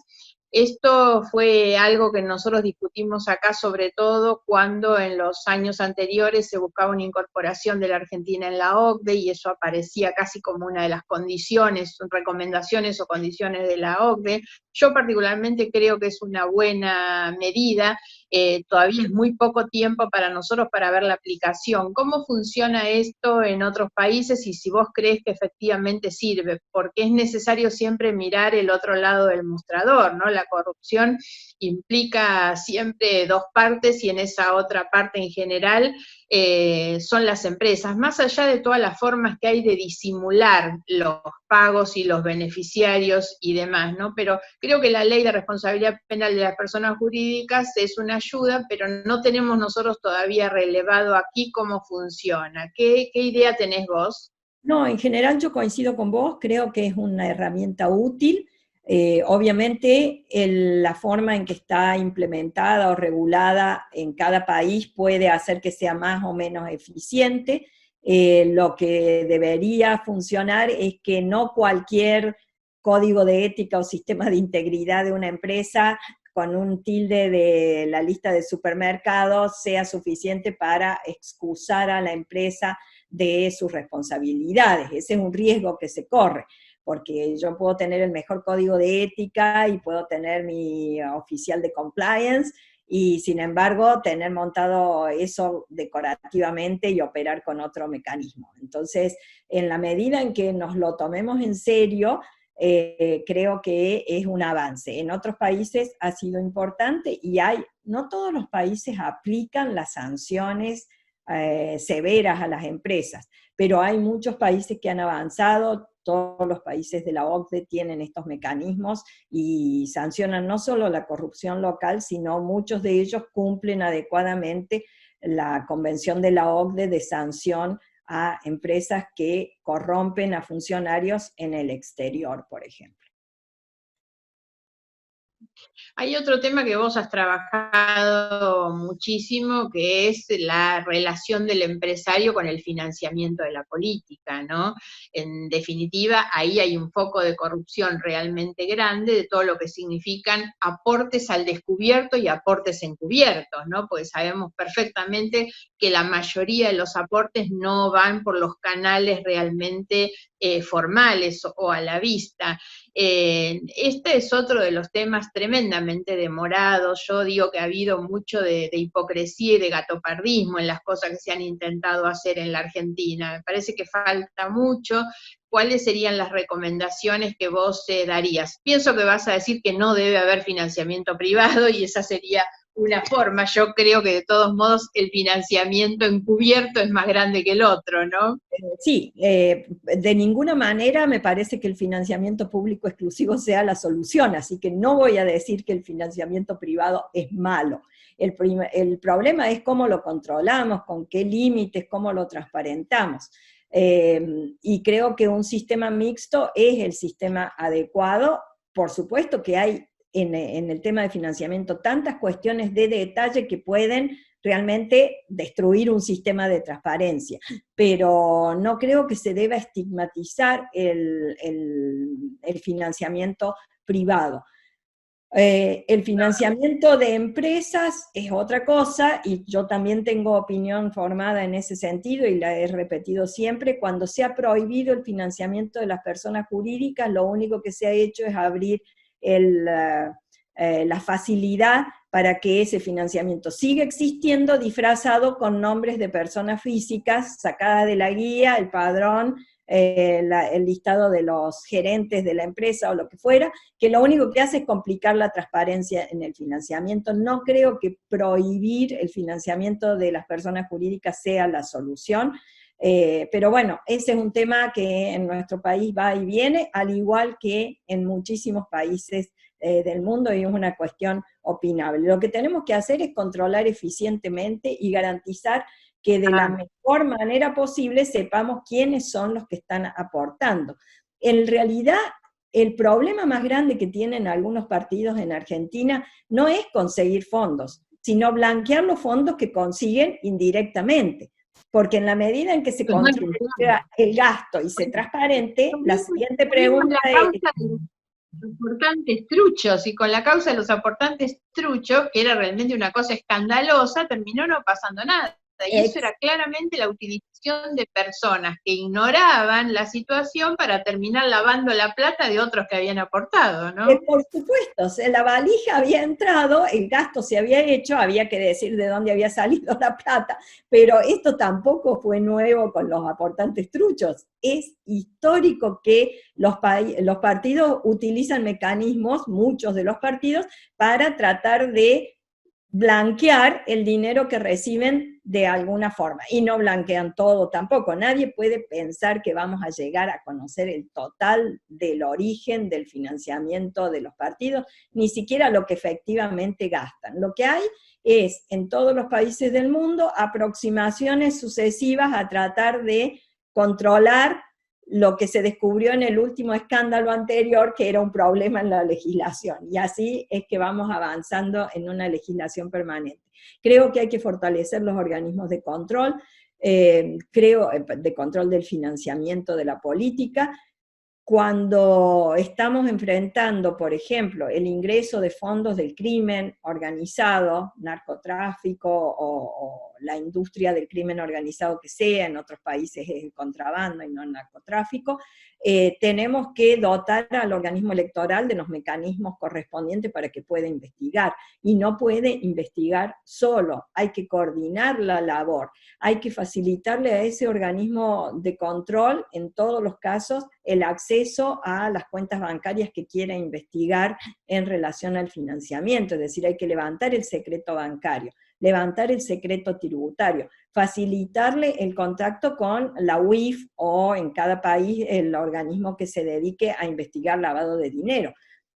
Esto fue algo que nosotros discutimos acá, sobre todo cuando en los años anteriores se buscaba una incorporación de la Argentina en la OCDE, y eso aparecía casi como una de las condiciones, recomendaciones o condiciones de la OCDE. Yo particularmente creo que es una buena medida. Todavía es muy poco tiempo para nosotros para ver la aplicación. ¿Cómo funciona esto en otros países y si vos crees que efectivamente sirve? Porque es necesario siempre mirar el otro lado del mostrador, ¿no? La corrupción implica siempre dos partes, y en esa otra parte en general son las empresas, más allá de todas las formas que hay de disimular los pagos y los beneficiarios y demás, ¿no? Pero creo que la Ley de Responsabilidad Penal de las Personas Jurídicas es una ayuda, pero no tenemos nosotros todavía relevado aquí cómo funciona. ¿Qué idea tenés vos? No, en general yo coincido con vos, creo que es una herramienta útil. Obviamente la forma en que está implementada o regulada en cada país puede hacer que sea más o menos eficiente. Lo que debería funcionar es que no cualquier código de ética o sistema de integridad de una empresa con un tilde de la lista de supermercados sea suficiente para excusar a la empresa de sus responsabilidades. Ese es un riesgo que se corre, porque yo puedo tener el mejor código de ética y puedo tener mi oficial de compliance y sin embargo tener montado eso decorativamente y operar con otro mecanismo. Entonces, en la medida en que nos lo tomemos en serio, creo que es un avance. En otros países ha sido importante y no todos los países aplican las sanciones severas a las empresas, pero hay muchos países que han avanzado. Todos los países de la OCDE tienen estos mecanismos y sancionan no solo la corrupción local, sino muchos de ellos cumplen adecuadamente la convención de la OCDE de sanción a empresas que corrompen a funcionarios en el exterior, por ejemplo. Hay otro tema que vos has trabajado muchísimo, que es la relación del empresario con el financiamiento de la política, ¿no? En definitiva, ahí hay un foco de corrupción realmente grande de todo lo que significan aportes al descubierto y aportes encubiertos, ¿no? Porque sabemos perfectamente que la mayoría de los aportes no van por los canales realmente formales o a la vista. Este es otro de los temas tremendamente demorados. Yo digo que ha habido mucho de hipocresía y de gatopardismo en las cosas que se han intentado hacer en la Argentina. Me parece que falta mucho. ¿Cuáles serían las recomendaciones que vos darías? Pienso que vas a decir que no debe haber financiamiento privado y esa sería una forma. Yo creo que de todos modos el financiamiento encubierto es más grande que el otro, ¿no? Sí, de ninguna manera me parece que el financiamiento público exclusivo sea la solución, así que no voy a decir que el financiamiento privado es malo. El problema es cómo lo controlamos, con qué límites, cómo lo transparentamos. Y creo que un sistema mixto es el sistema adecuado. Por supuesto que hay en el tema de financiamiento tantas cuestiones de detalle que pueden realmente destruir un sistema de transparencia, pero no creo que se deba estigmatizar el financiamiento privado. El financiamiento de empresas es otra cosa, y yo también tengo opinión formada en ese sentido, y la he repetido siempre. Cuando se ha prohibido el financiamiento de las personas jurídicas, lo único que se ha hecho es abrir la facilidad para que ese financiamiento siga existiendo disfrazado con nombres de personas físicas, sacada de la guía, el padrón, el listado de los gerentes de la empresa o lo que fuera, que lo único que hace es complicar la transparencia en el financiamiento. No creo que prohibir el financiamiento de las personas jurídicas sea la solución, pero bueno, ese es un tema que en nuestro país va y viene, al igual que en muchísimos países del mundo, y es una cuestión opinable. Lo que tenemos que hacer es controlar eficientemente y garantizar que de la mejor manera posible sepamos quiénes son los que están aportando. En realidad, el problema más grande que tienen algunos partidos en Argentina no es conseguir fondos, sino blanquear los fondos que consiguen indirectamente. Porque en la medida en que se controla el gasto y se transparente, la siguiente pregunta es... Los aportantes truchos, y con la causa de los aportantes truchos, que era realmente una cosa escandalosa, terminó no pasando nada. Y eso era claramente la utilización de personas que ignoraban la situación para terminar lavando la plata de otros que habían aportado, ¿no? Por supuesto, la valija había entrado, el gasto se había hecho, había que decir de dónde había salido la plata, pero esto tampoco fue nuevo con los aportantes truchos. Es histórico que los partidos utilizan mecanismos, muchos de los partidos, para tratar de blanquear el dinero que reciben de alguna forma, y no blanquean todo tampoco. Nadie puede pensar que vamos a llegar a conocer el total del origen del financiamiento de los partidos, ni siquiera lo que efectivamente gastan. Lo que hay es, en todos los países del mundo, aproximaciones sucesivas a tratar de controlar lo que se descubrió en el último escándalo anterior, que era un problema en la legislación, y así es que vamos avanzando en una legislación permanente. Creo que hay que fortalecer los organismos de control, de control del financiamiento de la política. Cuando estamos enfrentando, por ejemplo, el ingreso de fondos del crimen organizado, narcotráfico o la industria del crimen organizado que sea, en otros países es el contrabando y no el narcotráfico, tenemos que dotar al organismo electoral de los mecanismos correspondientes para que pueda investigar, y no puede investigar solo, hay que coordinar la labor, hay que facilitarle a ese organismo de control, en todos los casos, el acceso a las cuentas bancarias que quiera investigar en relación al financiamiento, es decir, hay que levantar el secreto bancario, levantar el secreto tributario, facilitarle el contacto con la UIF o en cada país el organismo que se dedique a investigar lavado de dinero.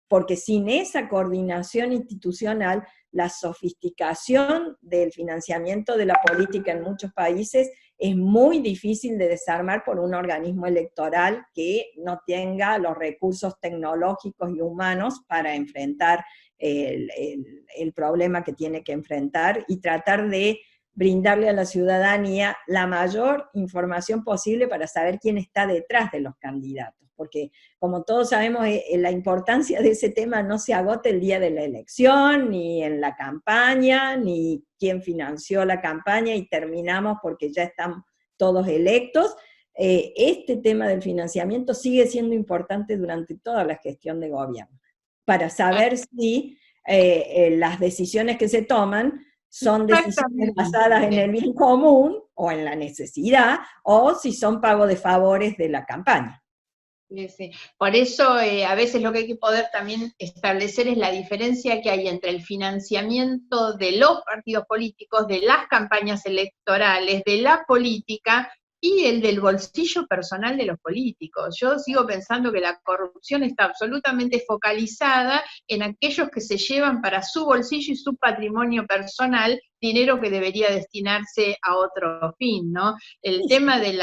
porque sin esa coordinación institucional, la sofisticación del financiamiento de la política en muchos países es muy difícil de desarmar por un organismo electoral que no tenga los recursos tecnológicos y humanos para enfrentar el problema que tiene que enfrentar y tratar de brindarle a la ciudadanía la mayor información posible para saber quién está detrás de los candidatos, porque como todos sabemos, la importancia de ese tema no se agota el día de la elección, ni en la campaña, ni quién financió la campaña, y terminamos porque ya están todos electos. Este tema del financiamiento sigue siendo importante durante toda la gestión de gobierno, para saber si las decisiones que se toman son decisiones basadas en el bien común o en la necesidad, o si son pago de favores de la campaña. Sí, sí. Por eso a veces lo que hay que poder también establecer es la diferencia que hay entre el financiamiento de los partidos políticos, de las campañas electorales, de la política, y el del bolsillo personal de los políticos. Yo sigo pensando que la corrupción está absolutamente focalizada en aquellos que se llevan para su bolsillo y su patrimonio personal dinero que debería destinarse a otro fin, ¿no? El tema del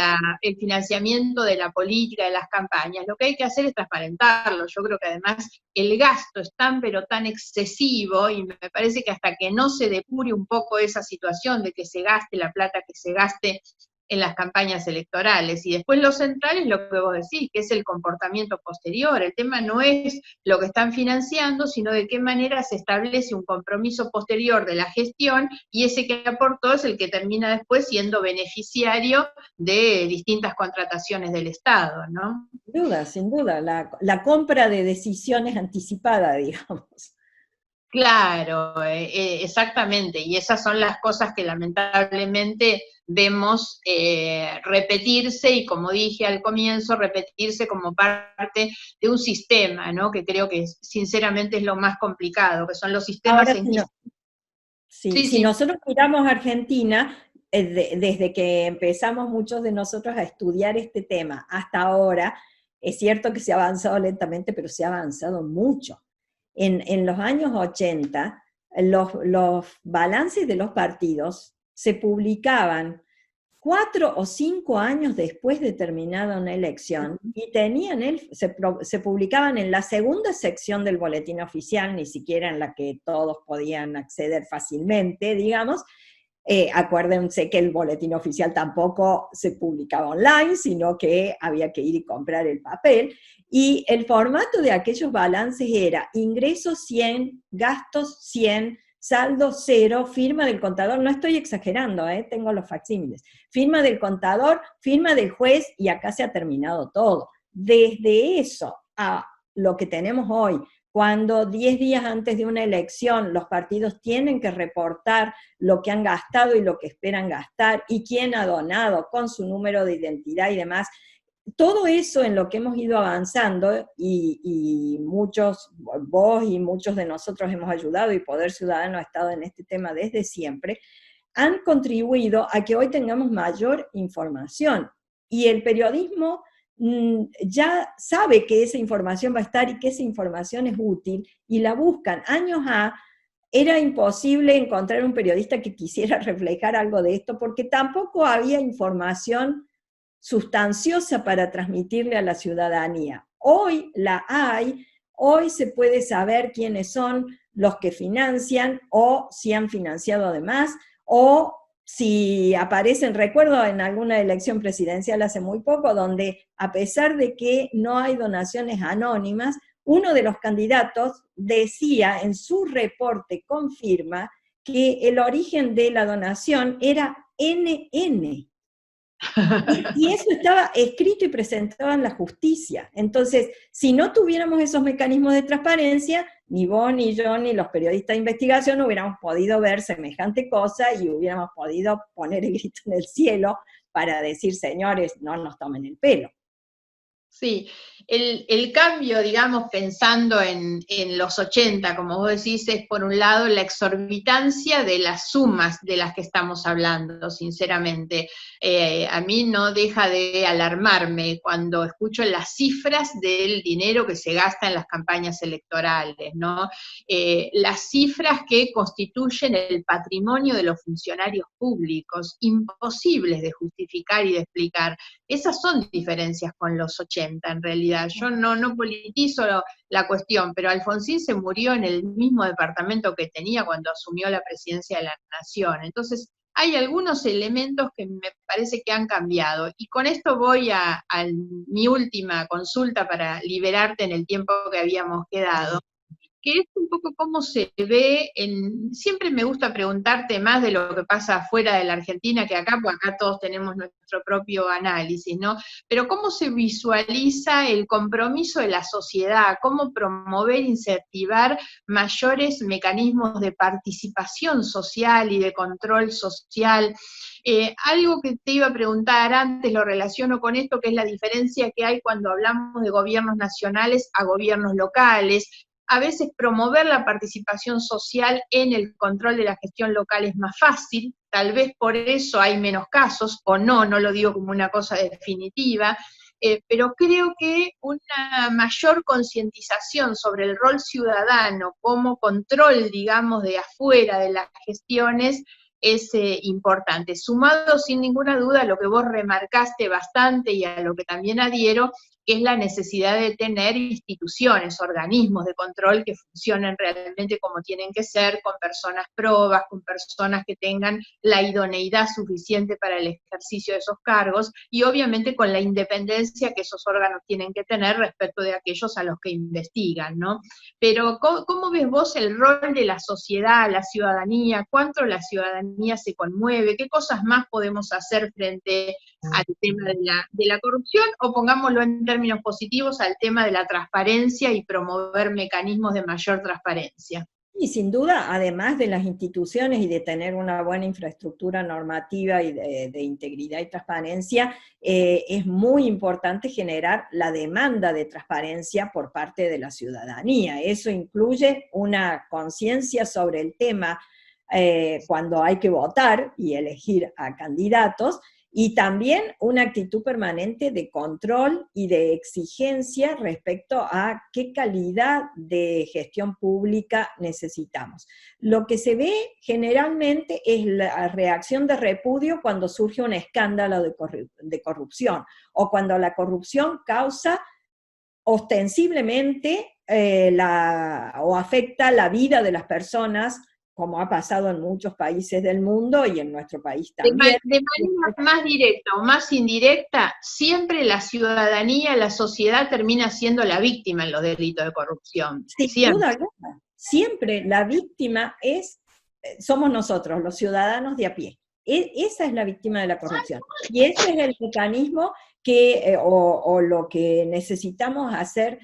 financiamiento de la política, de las campañas, lo que hay que hacer es transparentarlo. Yo creo que además el gasto es tan pero tan excesivo, y me parece que hasta que no se depure un poco esa situación de que se gaste la plata que se gaste en las campañas electorales. Y después lo central es lo que vos decís, que es el comportamiento posterior. El tema no es lo que están financiando, sino de qué manera se establece un compromiso posterior de la gestión, y ese que aportó es el que termina después siendo beneficiario de distintas contrataciones del Estado, ¿no? Sin duda, sin duda, la compra de decisiones anticipada, digamos. Claro, exactamente, y esas son las cosas que lamentablemente vemos repetirse, y como dije al comienzo, repetirse como parte de un sistema, ¿no? Que creo que sinceramente es lo más complicado, que son los sistemas Ahora, en si nosotros miramos Argentina, desde que empezamos muchos de nosotros a estudiar este tema hasta ahora, es cierto que se ha avanzado lentamente, pero se ha avanzado mucho. En los años 80, los balances de los partidos se publicaban 4 o 5 años después de terminada una elección, y se publicaban en la segunda sección del boletín oficial, ni siquiera en la que todos podían acceder fácilmente, digamos. Acuérdense que el boletín oficial tampoco se publicaba online, sino que había que ir y comprar el papel, y el formato de aquellos balances era ingresos 100, gastos 100, saldo 0, firma del contador, no estoy exagerando, tengo los facsímiles, firma del contador, firma del juez, y acá se ha terminado todo. Desde eso a lo que tenemos hoy, cuando 10 días antes de una elección los partidos tienen que reportar lo que han gastado y lo que esperan gastar, y quién ha donado con su número de identidad y demás. Todo eso en lo que hemos ido avanzando, y muchos, vos y muchos de nosotros hemos ayudado, y Poder Ciudadano ha estado en este tema desde siempre, han contribuido a que hoy tengamos mayor información. Y el periodismo ya sabe que esa información va a estar y que esa información es útil, y la buscan. Años era imposible encontrar un periodista que quisiera reflejar algo de esto, porque tampoco había información sustanciosa para transmitirle a la ciudadanía. Hoy la hay, hoy se puede saber quiénes son los que financian, o si han financiado además, o si aparecen. Recuerdo en alguna elección presidencial hace muy poco, donde a pesar de que no hay donaciones anónimas, uno de los candidatos decía en su reporte con firma que el origen de la donación era NN. Y eso estaba escrito y presentado en la justicia. Entonces, si no tuviéramos esos mecanismos de transparencia, ni vos, ni yo, ni los periodistas de investigación hubiéramos podido ver semejante cosa, y hubiéramos podido poner el grito en el cielo para decir, señores, no nos tomen el pelo. Sí, el cambio, digamos, pensando en los 80, como vos decís, es por un lado la exorbitancia de las sumas de las que estamos hablando, sinceramente. A mí no deja de alarmarme cuando escucho las cifras del dinero que se gasta en las campañas electorales, ¿no? Las cifras que constituyen el patrimonio de los funcionarios públicos, imposibles de justificar y de explicar. Esas son diferencias con los 80, en realidad. Yo no politizo la cuestión, pero Alfonsín se murió en el mismo departamento que tenía cuando asumió la presidencia de la Nación. Entonces, hay algunos elementos que me parece que han cambiado. Y con esto voy a mi última consulta para liberarte en el tiempo que habíamos quedado, que es un poco cómo se ve, siempre me gusta preguntarte más de lo que pasa afuera de la Argentina que acá, porque acá todos tenemos nuestro propio análisis, ¿no? Pero cómo se visualiza el compromiso de la sociedad, cómo promover, incentivar mayores mecanismos de participación social y de control social. Algo que te iba a preguntar antes, lo relaciono con esto, que es la diferencia que hay cuando hablamos de gobiernos nacionales a gobiernos locales. A veces promover la participación social en el control de la gestión local es más fácil, tal vez por eso hay menos casos, o no lo digo como una cosa definitiva, pero creo que una mayor concientización sobre el rol ciudadano como control, digamos, de afuera de las gestiones es importante. Sumado sin ninguna duda a lo que vos remarcaste bastante y a lo que también adhiero, que es la necesidad de tener instituciones, organismos de control que funcionen realmente como tienen que ser, con personas probas, con personas que tengan la idoneidad suficiente para el ejercicio de esos cargos, y obviamente con la independencia que esos órganos tienen que tener respecto de aquellos a los que investigan, ¿no? Pero, ¿cómo ves vos el rol de la sociedad, la ciudadanía? ¿Cuánto la ciudadanía se conmueve? ¿Qué cosas más podemos hacer frente al tema de la corrupción, o pongámoslo en términos positivos, al tema de la transparencia y promover mecanismos de mayor transparencia? Y sin duda, además de las instituciones y de tener una buena infraestructura normativa y de integridad y transparencia, es muy importante generar la demanda de transparencia por parte de la ciudadanía. Eso incluye una conciencia sobre el tema cuando hay que votar y elegir a candidatos, y también una actitud permanente de control y de exigencia respecto a qué calidad de gestión pública necesitamos. Lo que se ve generalmente es la reacción de repudio cuando surge un escándalo de corrupción, o cuando la corrupción causa ostensiblemente o afecta la vida de las personas, como ha pasado en muchos países del mundo y en nuestro país también. De manera más directa o más indirecta, siempre la ciudadanía, la sociedad termina siendo la víctima en los delitos de corrupción. Sin duda alguna. Siempre la víctima somos nosotros, los ciudadanos de a pie. Esa es la víctima de la corrupción. Y ese es el mecanismo o lo que necesitamos hacer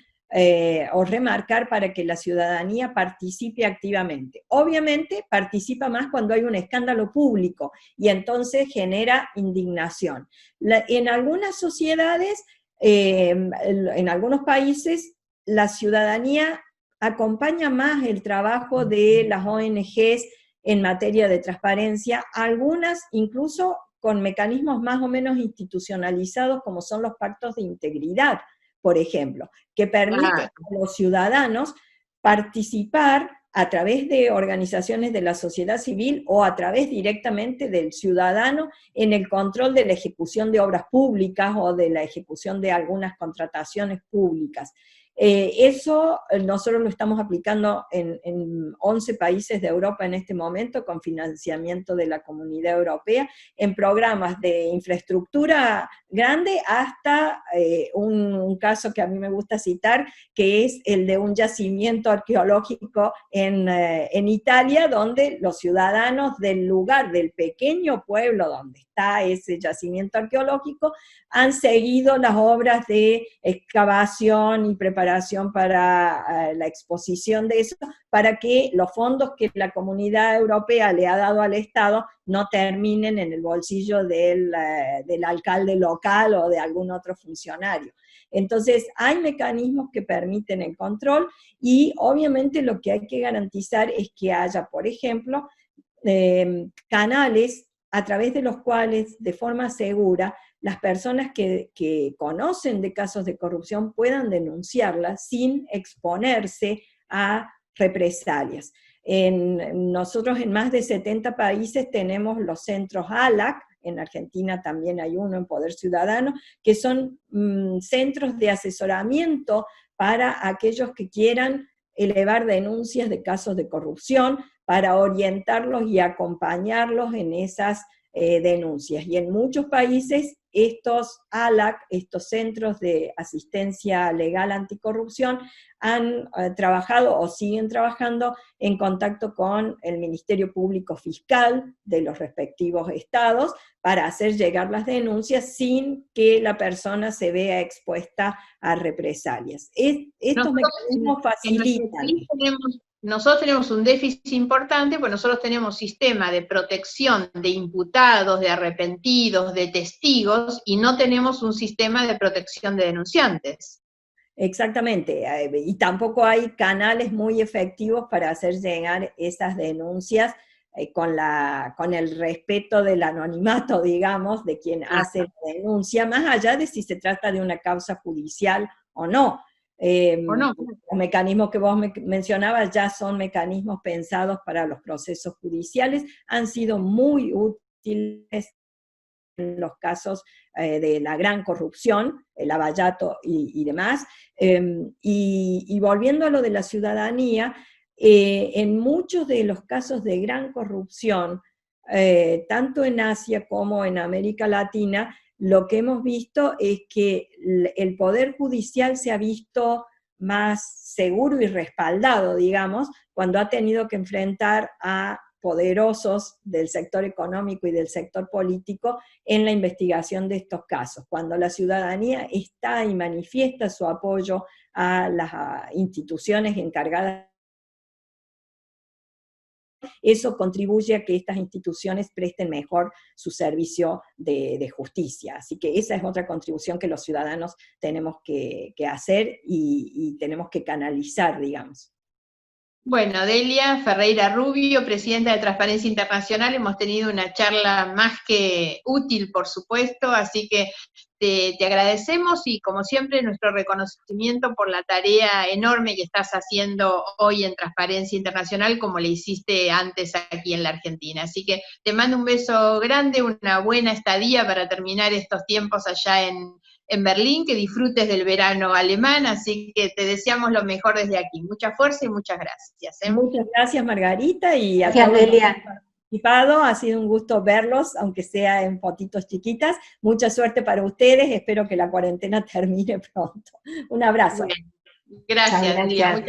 o remarcar para que la ciudadanía participe activamente. Obviamente participa más cuando hay un escándalo público y entonces genera indignación. En algunas sociedades, en algunos países, la ciudadanía acompaña más el trabajo de las ONGs en materia de transparencia, algunas incluso con mecanismos más o menos institucionalizados como son los pactos de integridad, por ejemplo, que permiten a los ciudadanos participar a través de organizaciones de la sociedad civil o a través directamente del ciudadano en el control de la ejecución de obras públicas o de la ejecución de algunas contrataciones públicas. Eso nosotros lo estamos aplicando en 11 países de Europa en este momento, con financiamiento de la Comunidad Europea, en programas de infraestructura grande hasta un caso que a mí me gusta citar, que es el de un yacimiento arqueológico en Italia, donde los ciudadanos del lugar, del pequeño pueblo donde está ese yacimiento arqueológico, han seguido las obras de excavación y preparación reparación para la exposición de eso, para que los fondos que la Comunidad Europea le ha dado al Estado no terminen en el bolsillo del alcalde local o de algún otro funcionario. Entonces, hay mecanismos que permiten el control y obviamente lo que hay que garantizar es que haya, por ejemplo, canales a través de los cuales, de forma segura, las personas que conocen de casos de corrupción puedan denunciarlas sin exponerse a represalias. Nosotros en más de 70 países tenemos los centros ALAC, en Argentina también hay uno en Poder Ciudadano, que son centros de asesoramiento para aquellos que quieran elevar denuncias de casos de corrupción, para orientarlos y acompañarlos en esas denuncias. Y en muchos países estos ALAC, estos centros de asistencia legal anticorrupción, han trabajado o siguen trabajando en contacto con el Ministerio Público Fiscal de los respectivos estados para hacer llegar las denuncias sin que la persona se vea expuesta a represalias. Estos mecanismos facilitan. Nosotros tenemos un déficit importante, pues nosotros tenemos sistema de protección de imputados, de arrepentidos, de testigos, y no tenemos un sistema de protección de denunciantes. Exactamente, y tampoco hay canales muy efectivos para hacer llegar esas denuncias con el respeto del anonimato, digamos, de quien hace la denuncia, más allá de si se trata de una causa judicial o no. Los mecanismos que vos mencionabas ya son mecanismos pensados para los procesos judiciales, han sido muy útiles en los casos de la gran corrupción, el Lavallato y demás. Y volviendo a lo de la ciudadanía, en muchos de los casos de gran corrupción, tanto en Asia como en América Latina, lo que hemos visto es que el Poder Judicial se ha visto más seguro y respaldado, digamos, cuando ha tenido que enfrentar a poderosos del sector económico y del sector político en la investigación de estos casos. Cuando la ciudadanía está y manifiesta su apoyo a las instituciones encargadas, eso contribuye a que estas instituciones presten mejor su servicio de justicia. Así que esa es otra contribución que los ciudadanos tenemos que hacer y tenemos que canalizar, digamos. Bueno, Delia Ferreira Rubio, presidenta de Transparencia Internacional, hemos tenido una charla más que útil, por supuesto, así que te agradecemos y como siempre nuestro reconocimiento por la tarea enorme que estás haciendo hoy en Transparencia Internacional como le hiciste antes aquí en la Argentina. Así que te mando un beso grande, una buena estadía para terminar estos tiempos allá en Berlín, que disfrutes del verano alemán, así que te deseamos lo mejor desde aquí. Mucha fuerza y muchas gracias. Muchas gracias, Margarita, y a todos los que han participado. Ha sido un gusto verlos, aunque sea en fotitos chiquitas. Mucha suerte para ustedes, espero que la cuarentena termine pronto. Un abrazo. Bien. Gracias, Delia.